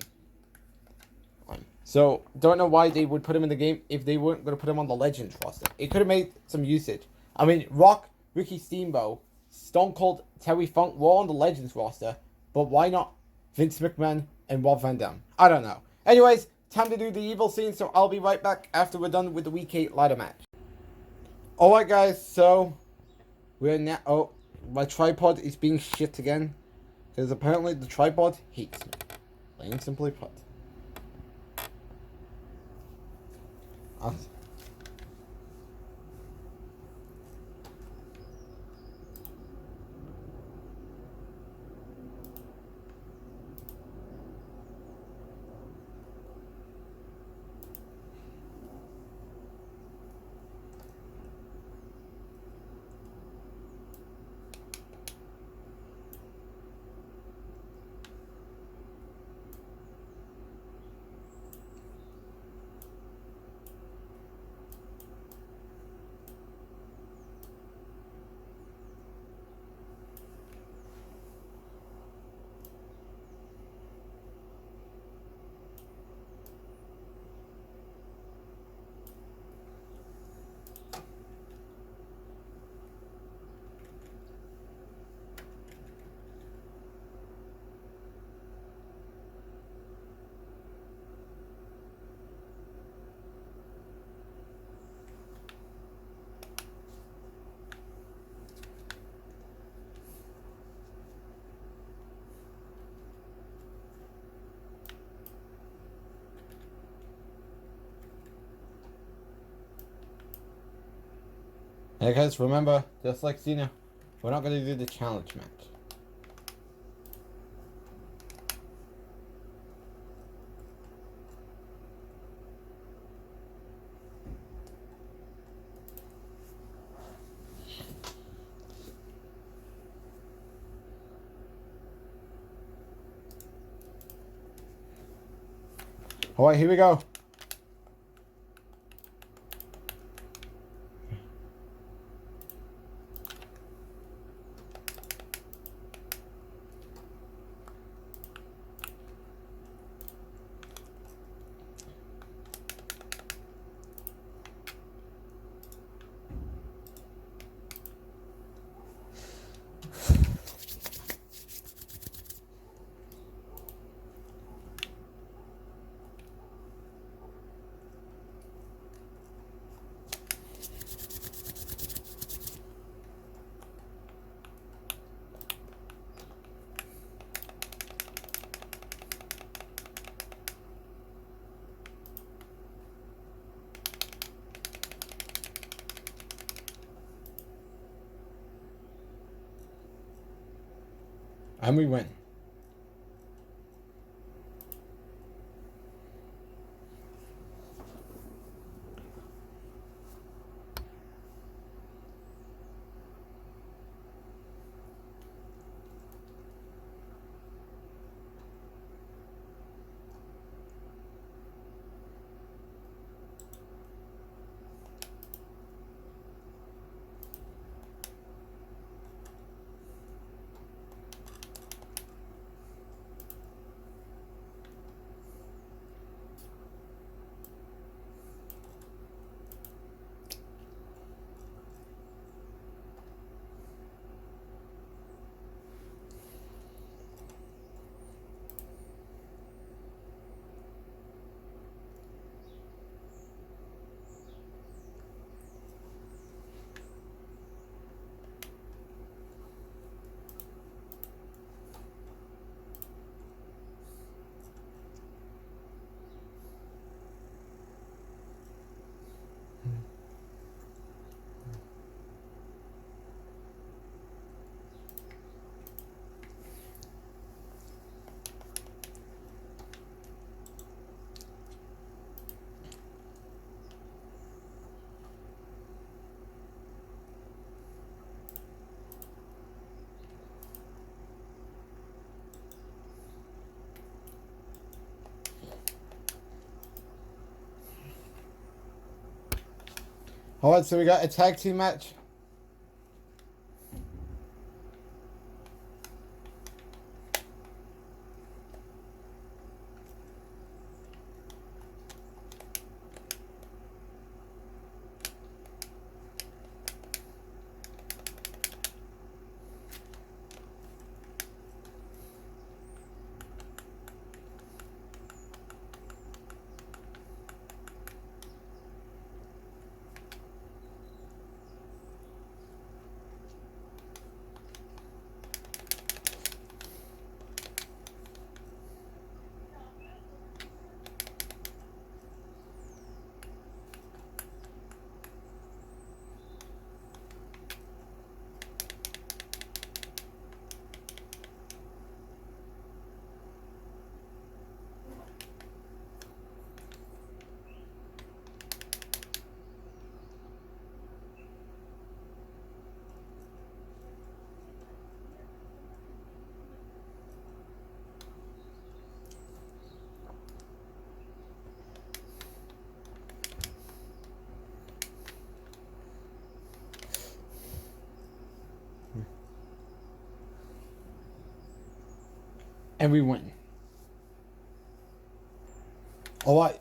So, don't know why they would put him in the game if they weren't going to put him on the Legends roster. It could have made some usage. I mean, Rock, Ricky Steamboat, Stone Cold, Terry Funk were on the Legends roster, but why not Vince McMahon and Rob Van Dam? I don't know. Anyways, time to do the evil scene, so I'll be right back after we're done with the Week 8 ladder match. Alright guys, so we're now... Oh, my tripod is being shit again. Because apparently the tripod hates me. Plain and simply put. Hey guys, remember, just like Cena, we're not going to do the challenge match. Alright, here we go. And we win. Alright, so we got a tag team match. And we win. Alright.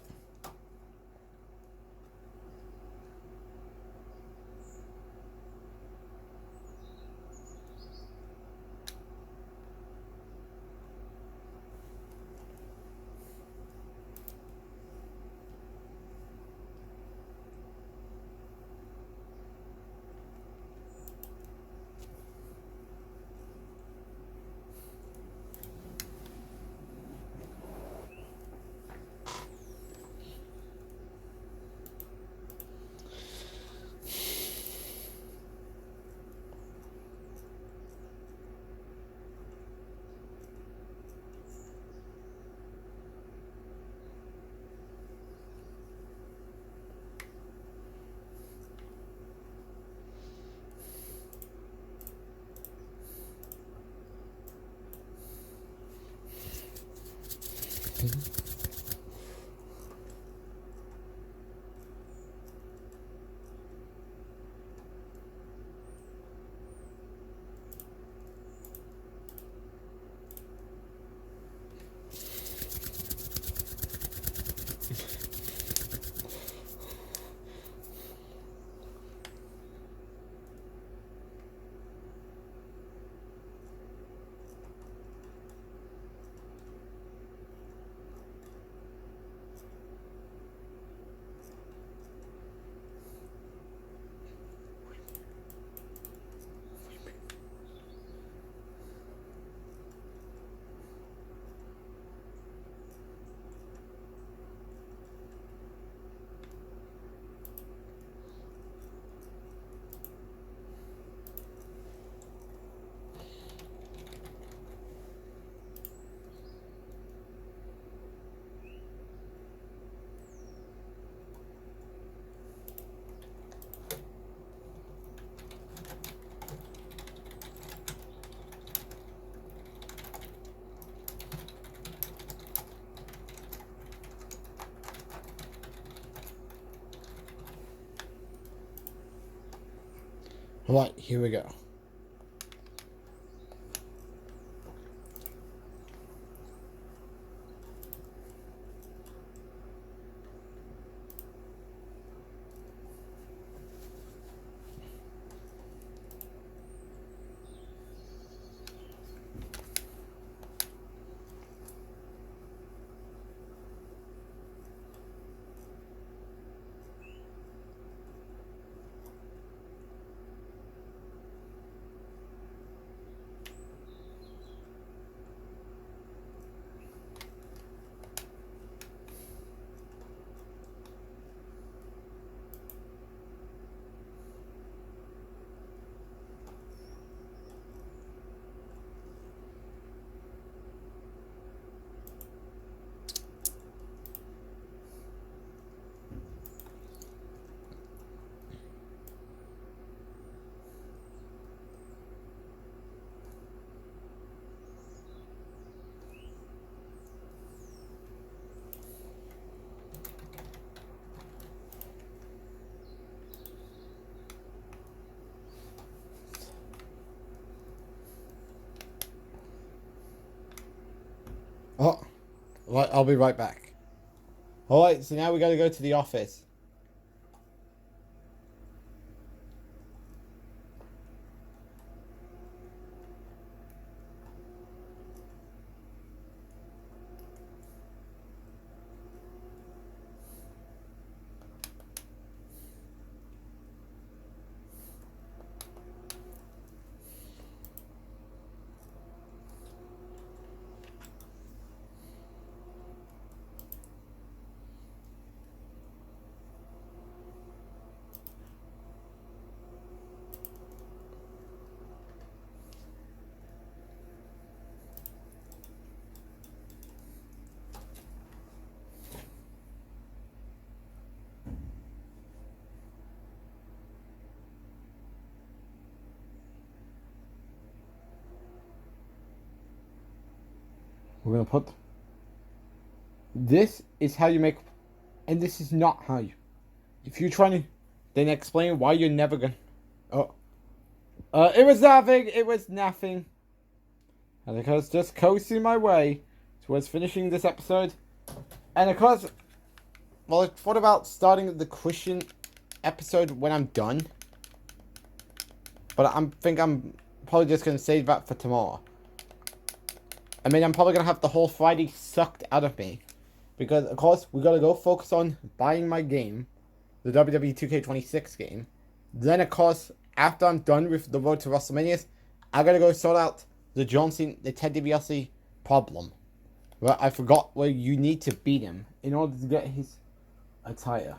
Right, here we go. Right, I'll be right back. Alright, so now we gotta go to the office. We're gonna put... This is how you make... And this is not how you... If you're trying to... Then explain why you're never gonna... Oh. It was nothing! It was nothing. And of course, just coasting my way towards finishing this episode. And of course... Well, I thought about starting the Christian episode when I'm done. But I think I'm probably just gonna save that for tomorrow. I mean, I'm probably going to have the whole Friday sucked out of me. Because, of course, we got to go focus on buying my game. The WWE 2K26 game. Then, of course, after I'm done with the road to WrestleMania, I got to go sort out the Ted DiBiase problem. Where I forgot where you need to beat him in order to get his attire.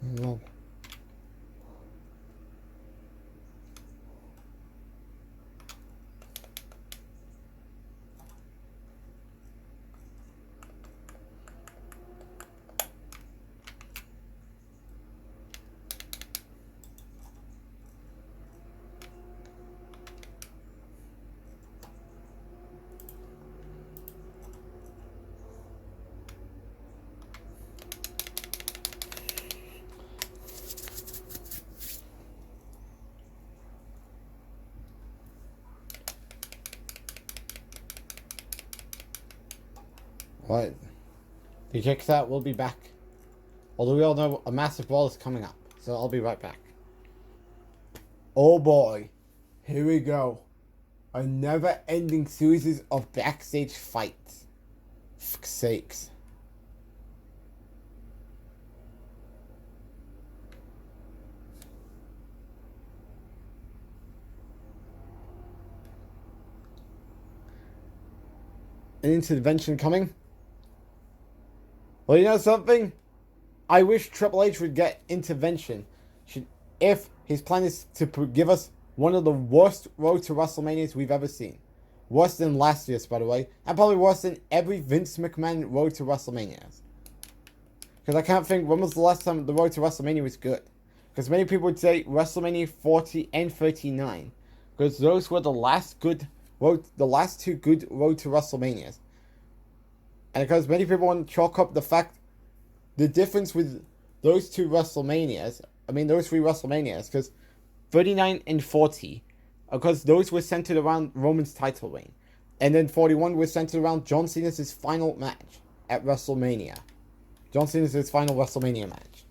No. What? The checks out, we'll be back. Although we all know a massive brawl is coming up. So I'll be right back. Oh boy. Here we go. a never-ending series of backstage fights. For sakes. An intervention coming. Well, you know something? I wish Triple H would get intervention. If his plan is to give us one of the worst road to WrestleManias we've ever seen. Worse than last year's, by the way. And probably worse than every Vince McMahon road to WrestleManias. Because I can't think, when was the last time the road to WrestleMania was good? Because many people would say WrestleMania 40 and 39. Because those were the last two good road to WrestleManias. And because many people want to chalk up the difference with those three WrestleManias, because 39 and 40, because those were centered around Roman's title reign. And then 41 was centered around John Cena's final match at WrestleMania. John Cena's final WrestleMania match.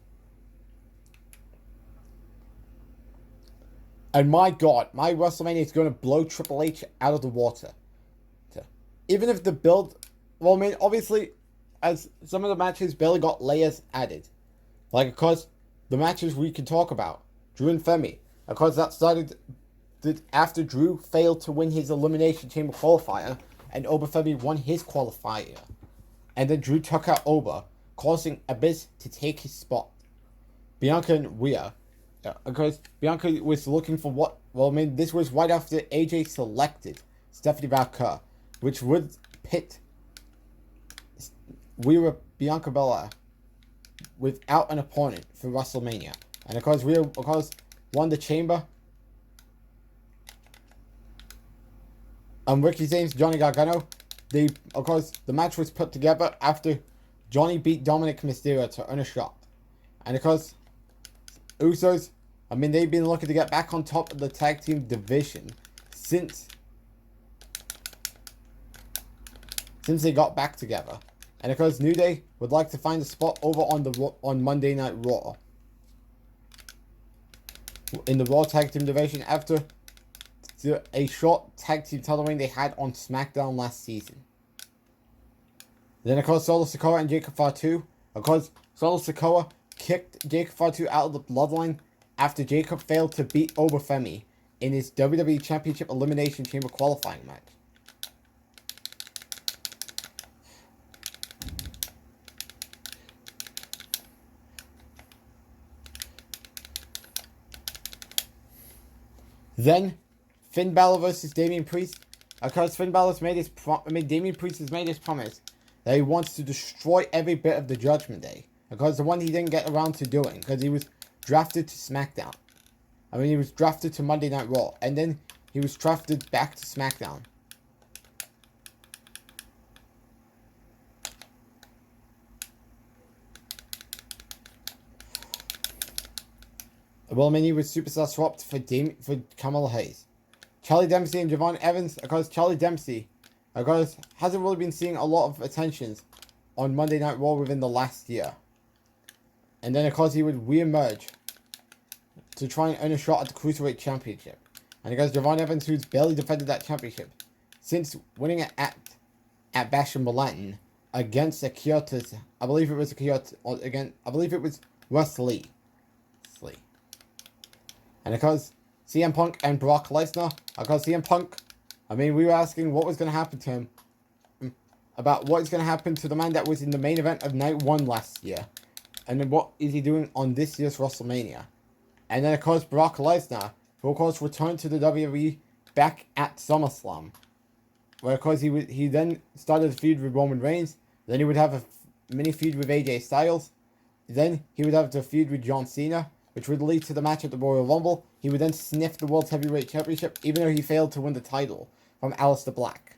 And my God, my WrestleMania is going to blow Triple H out of the water. Even if the build... Well, I mean, obviously, as some of the matches barely got layers added. Like, of course, the matches we can talk about. Drew and Femi. Of course, that started after Drew failed to win his Elimination Chamber qualifier, and Oba Femi won his qualifier. And then Drew took out Oba, causing Abyss to take his spot. Bianca and Rhea. Because Bianca was looking for what... Well, I mean, this was right after AJ selected Stephanie Valkyrie, which would pit Bianca Belair without an opponent for WrestleMania. And of course, Rhea won the chamber. Ricky James, Johnny Gargano. Of course, the match was put together after Johnny beat Dominic Mysterio to earn a shot. And of course, Usos, I mean, they've been looking to get back on top of the tag team division since they got back together. And of course, New Day would like to find a spot over on Monday Night Raw. In the Raw Tag Team division after a short tag team title reign they had on Smackdown last season. Then of course, Solo Sikoa and Jacob Fatu. Of course, Solo Sikoa kicked Jacob Fatu out of the bloodline after Jacob failed to beat Oba Femi in his WWE Championship Elimination Chamber qualifying match. Then, Finn Balor versus Damian Priest. Of course, Damian Priest has made his promise that he wants to destroy every bit of the Judgment Day. Because the one he didn't get around to doing, because he was drafted to SmackDown. I mean, he was drafted to Monday Night Raw, and then he was drafted back to SmackDown. Well, I mean, he was superstar swapped for Kamala Hayes. Charlie Dempsey and Javon Evans. Of course, Charlie Dempsey, of course, hasn't really been seeing a lot of attentions on Monday Night Raw within the last year. And then, of course, he would re-emerge to try and earn a shot at the Cruiserweight Championship. And of course, Javon Evans, who's barely defended that championship since winning it at Bash in Berlin against a Kyoto, I believe it was Russ Lee. And of course, CM Punk and Brock Lesnar. Of course, CM Punk, I mean, we were asking what was going to happen to him. About what is going to happen to the man that was in the main event of Night 1 last year. And then what is he doing on this year's WrestleMania. And then, of course, Brock Lesnar, who, of course, returned to the WWE back at SummerSlam. Where, of course, he then started a feud with Roman Reigns. Then he would have a mini feud with AJ Styles. Then he would have the feud with John Cena, which would lead to the match at the Royal Rumble. He would then sniff the World Heavyweight Championship, even though he failed to win the title from Aleister Black.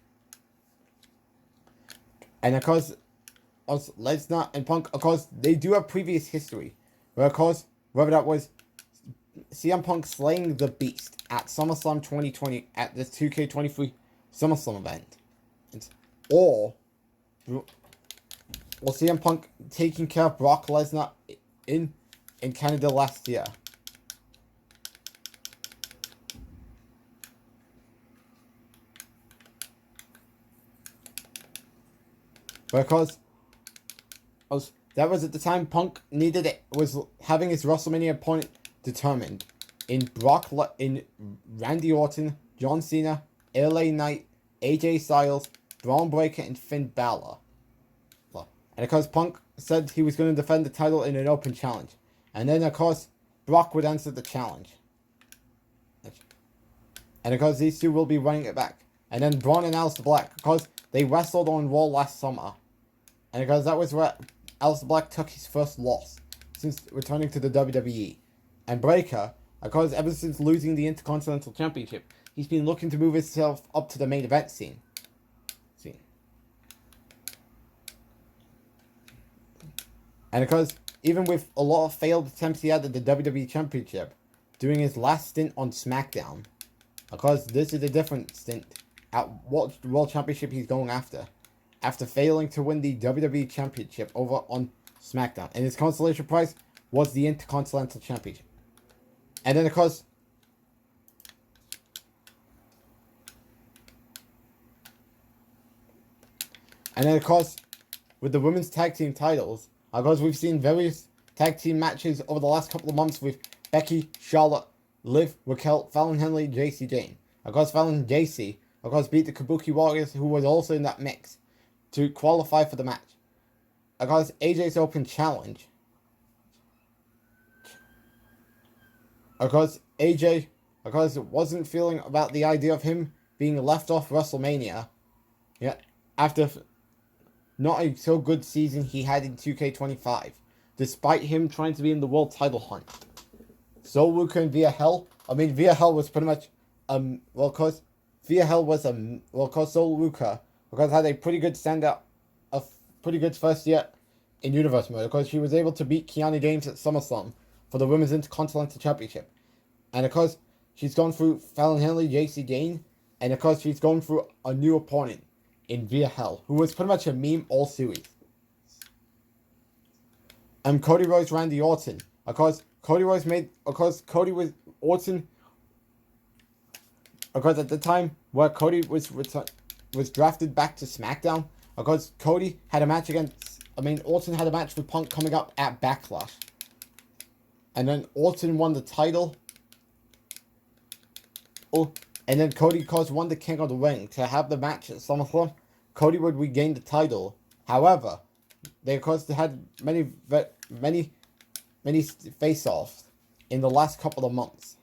And of course, Lesnar and Punk, of course, they do have previous history. Where, of course, whether that was CM Punk slaying the Beast at SummerSlam 2020, at the 2K23 SummerSlam event. Or CM Punk taking care of Brock Lesnar in Canada last year. because that was at the time Punk was having his WrestleMania opponent determined in in Randy Orton, John Cena, LA Knight, AJ Styles, Braun Breaker, and Finn Balor. And of course, Punk said he was going to defend the title in an open challenge. And then, of course, Brock would answer the challenge. And of course, these two will be running it back. And then Braun and Aleister Black, because they wrestled on Raw last summer. And because that was where Aleister Black took his first loss since returning to the WWE. And Breaker, of course, ever since losing the Intercontinental Championship, he's been looking to move himself up to the main event scene. And of course, even with a lot of failed attempts he had at the WWE Championship, during his last stint on Smackdown, of course, this is a different stint at what World Championship he's going after failing to win the WWE Championship over on SmackDown. And his consolation prize was the Intercontinental Championship. And then, of course, with the women's tag team titles, of course, we've seen various tag team matches over the last couple of months with Becky, Charlotte, Liv, Raquel, Fallon Henley, Jacy Jane. Of course, Fallon and Jacy, of course, beat the Kabuki Warriors, who was also in that mix, to qualify for the match. Of course, AJ's Open Challenge. Of course, AJ, of course, wasn't feeling about the idea of him being left off WrestleMania. Yeah, after not a so good season he had in 2K25, despite him trying to be in the world title hunt. Sol Luca and Via Hell. I mean, Via Hell was pretty much, Sol Luca, because had a pretty good a pretty good first year in Universe mode, because she was able to beat Kiana James at SummerSlam for the Women's Intercontinental Championship. And of course, she's gone through Fallon Henley, Jacy Jane, and of course, she's going through a new opponent in Via Hell, who was pretty much a meme all series. Cody Rhodes, Randy Orton. Of course, Cody was Orton. Of course, at the time where Cody was drafted back to SmackDown, of course, Orton had a match with Punk coming up at Backlash. And then Orton won the title. And then Cody, of course, won the King of the Ring to have the match at SummerSlam. Cody would regain the title. However, they, of course, had many face-offs in the last couple of months.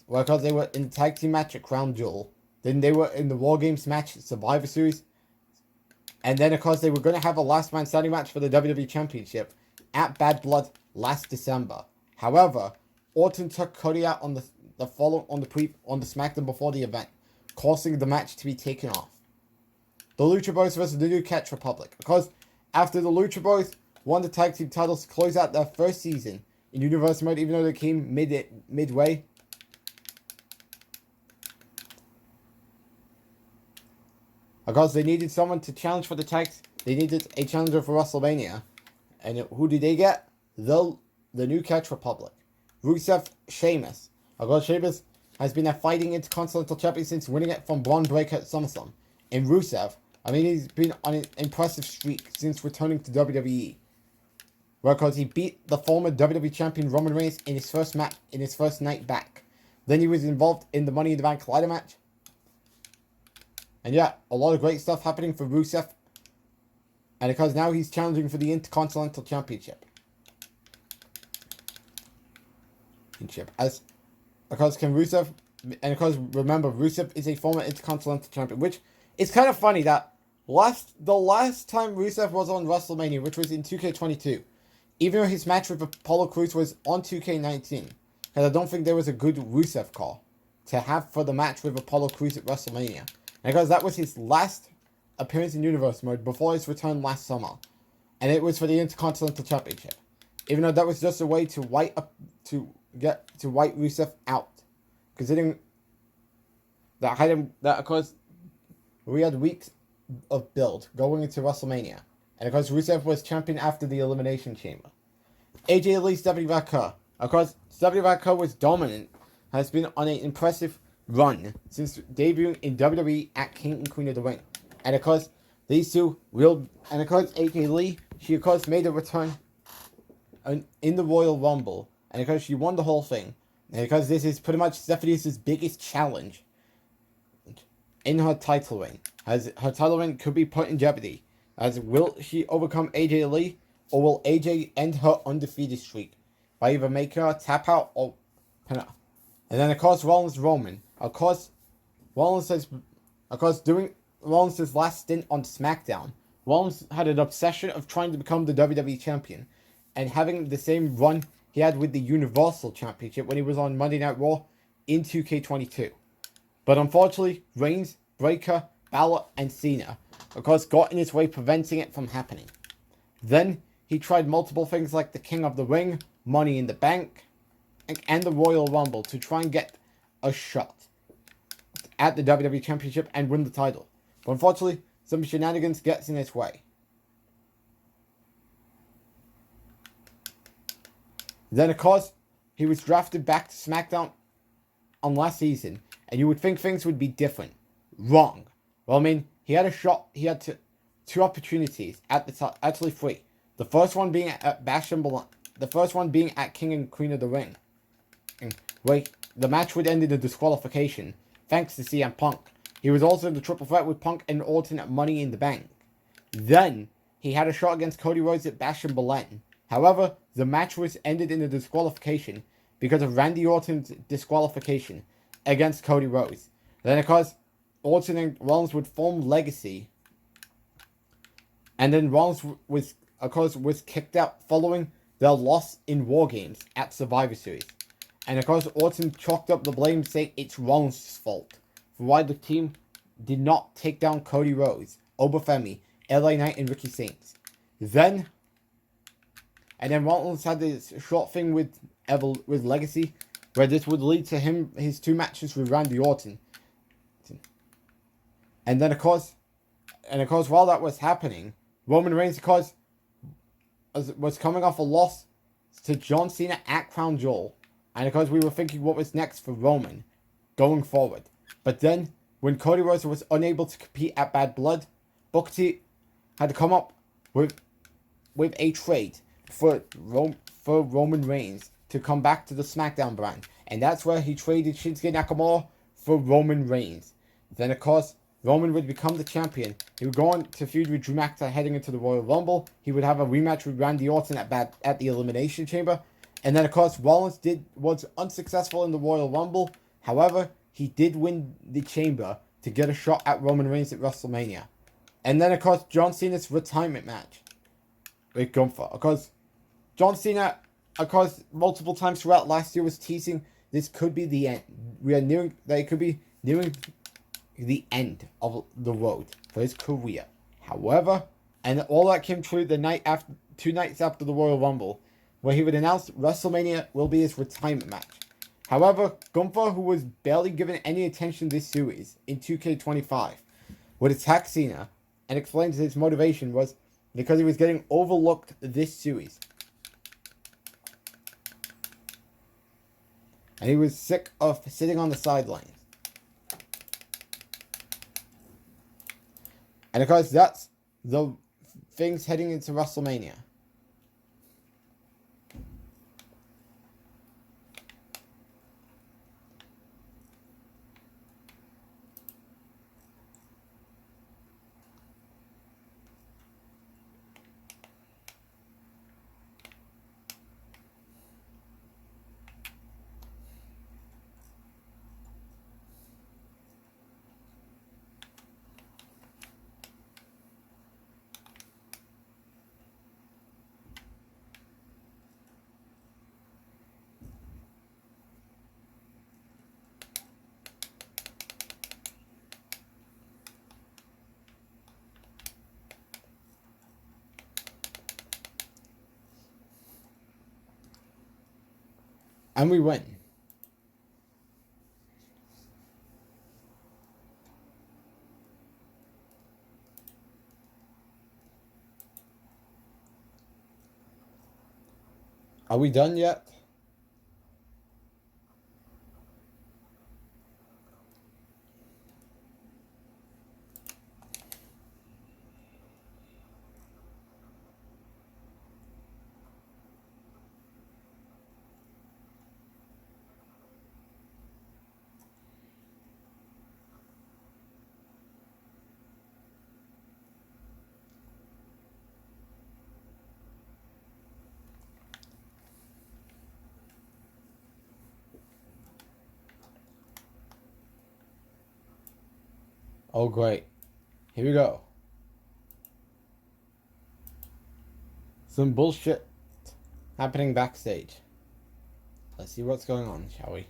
Well, because they were in the tag team match at Crown Jewel. Then they were in the War Games match at Survivor Series. And then, of course, they were going to have a last man standing match for the WWE Championship at Bad Blood last December. However, Orton took Cody out on the SmackDown before the event, causing the match to be taken off. The Lucha Bros versus the New Catch Republic. Because after the Lucha Bros won the tag team titles to close out their first season in Universe mode, even though they came midway. Because they needed someone to challenge for the tags, they needed a challenger for WrestleMania. And who did they get? The New Catch Republic. Rusev, Sheamus. Because Sheamus has been a fighting Intercontinental Champion since winning it from Braun Breaker at SummerSlam. And Rusev, he's been on an impressive streak since returning to WWE. Because he beat the former WWE Champion Roman Reigns in his first night back. Then he was involved in the Money in the Bank ladder match. And yeah, a lot of great stuff happening for Rusev. And because now he's challenging for the Intercontinental Championship. Because remember, Rusev is a former Intercontinental Champion, which it's kind of funny that the last time Rusev was on WrestleMania, which was in 2K22, even though his match with Apollo Crews was on 2K19, because I don't think there was a good Rusev call to have for the match with Apollo Crews at WrestleMania. And because that was his last appearance in Universe mode before his return last summer, and it was for the Intercontinental Championship. Even though that was just a way to white Rusev out, considering that of course we had weeks of build going into WrestleMania, and of course Rusev was champion after the Elimination Chamber. AJ Lee, Stephanie Vaquer. Of course, Stephanie Vaquer was dominant, has been on an impressive run since debuting in WWE at King and Queen of the Ring. And of course, These two will, and of course AJ Lee, she of course made a return in the Royal Rumble, and because she won the whole thing, and because this is pretty much Stephanie's biggest challenge in her title reign, as her title reign could be put in jeopardy. As will she overcome AJ Lee, or will AJ end her undefeated streak by either making her tap out or pin her? And then of course Rollins Roman. Of course during Rollins' last stint on SmackDown, Rollins had an obsession of trying to become the WWE champion, and having the same run he had with the Universal Championship when he was on Monday Night Raw in 2K22. But unfortunately, Reigns, Breakker, Balor, and Cena, of course, got in his way, preventing it from happening. Then he tried multiple things like the King of the Ring, Money in the Bank, and the Royal Rumble to try and get a shot at the WWE Championship and win the title. But unfortunately, some shenanigans gets in his way. Then, of course, he was drafted back to SmackDown on last season, and you would think things would be different. Wrong. Well, I mean, he had a shot. He had two opportunities at the top. Actually, three. The first one being at Bash and Beyond. The first one being at King and Queen of the Ring. Where the match would end in a disqualification, thanks to CM Punk. He was also in the triple threat with Punk and Orton at Money in the Bank. Then, he had a shot against Cody Rhodes at Bash and Beyond. However, the match was ended in a disqualification because of Randy Orton's disqualification against Cody Rhodes. Then, of course, Orton and Rollins would form Legacy. And then Rollins was kicked out following their loss in War Games at Survivor Series. And of course, Orton chalked up the blame, saying it's Rollins' fault for why the team did not take down Cody Rhodes, Obafemi, LA Knight, and Ricky Saints. Then Rollins had this short thing with Legacy, where this would lead to his two matches with Randy Orton. And then, of course, while that was happening, Roman Reigns, of course, was coming off a loss to John Cena at Crown Jewel. And, of course, we were thinking what was next for Roman going forward. But then, when Cody Rhodes was unable to compete at Bad Blood, Booker T had to come up with a trade for Roman Reigns to come back to the SmackDown brand. And that's where he traded Shinsuke Nakamura for Roman Reigns. Then, of course, Roman would become the champion. He would go on to feud with Drew McIntyre heading into the Royal Rumble. He would have a rematch with Randy Orton at the Elimination Chamber. And then, of course, Rollins was unsuccessful in the Royal Rumble. However, he did win the Chamber to get a shot at Roman Reigns at WrestleMania. And then, of course, John Cena's retirement match with Gunther. Of course, John Cena, of course, multiple times throughout last year was teasing this could be the end. It could be nearing the end of the road for his career. However, and all that came true the night after, 2 nights after the Royal Rumble, where he would announce WrestleMania will be his retirement match. However, Gunther, who was barely given any attention this series in 2K25, would attack Cena and explain that his motivation was because he was getting overlooked this series. And he was sick of sitting on the sidelines. And of course, that's the things heading into WrestleMania. And we win. Are we done yet? Oh, great. Here we go. Some bullshit happening backstage. Let's see what's going on, shall we?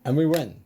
And we win.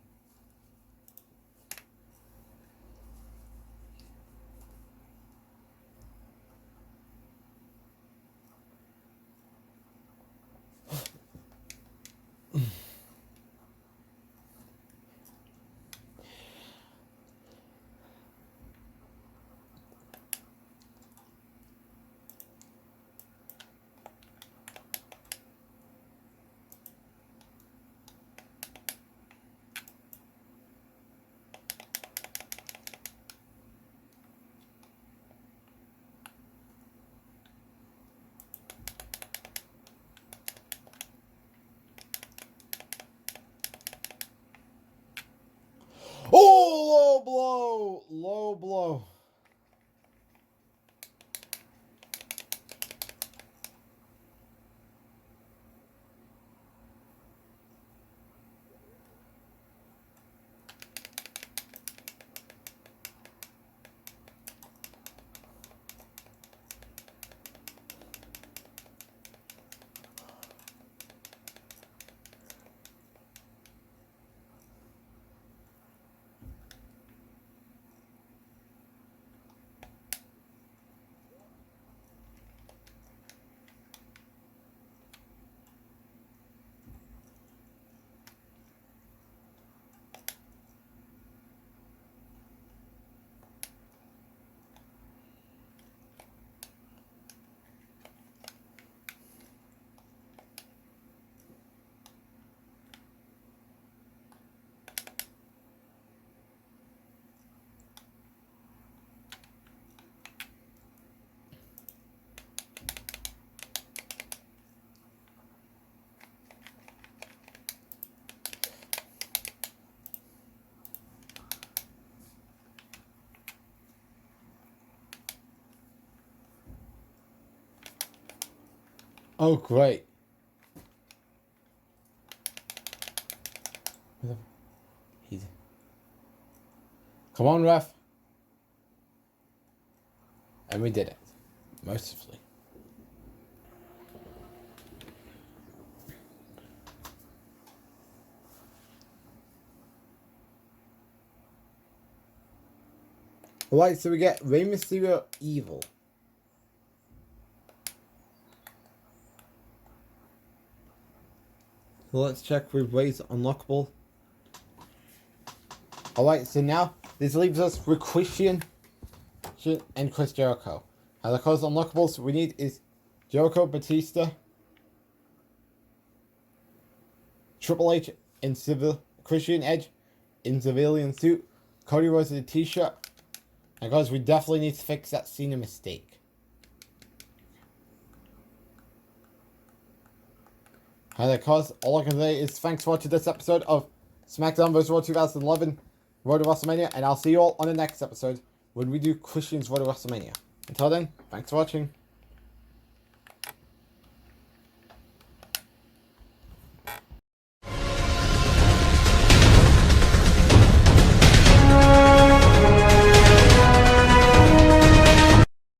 Oh, low blow. Low blow. Oh, great. He's... Come on, ref. And we did it. Mercifully. Alright, so we get Rey Mysterio evil. Let's check with Ray's unlockable. Alright, so now this leaves us with Christian and Chris Jericho. And the close unlockables we need is Jericho, Batista, Triple H in civil, Christian Edge in civilian suit, Cody Rhodes in a t-shirt, and guys, we definitely need to fix that Cena mistake. And of course, all I can say is thanks for watching this episode of Smackdown vs. Raw 2011 Road to WrestleMania, and I'll see you all on the next episode when we do Christian's Road to WrestleMania. Until then, thanks for watching.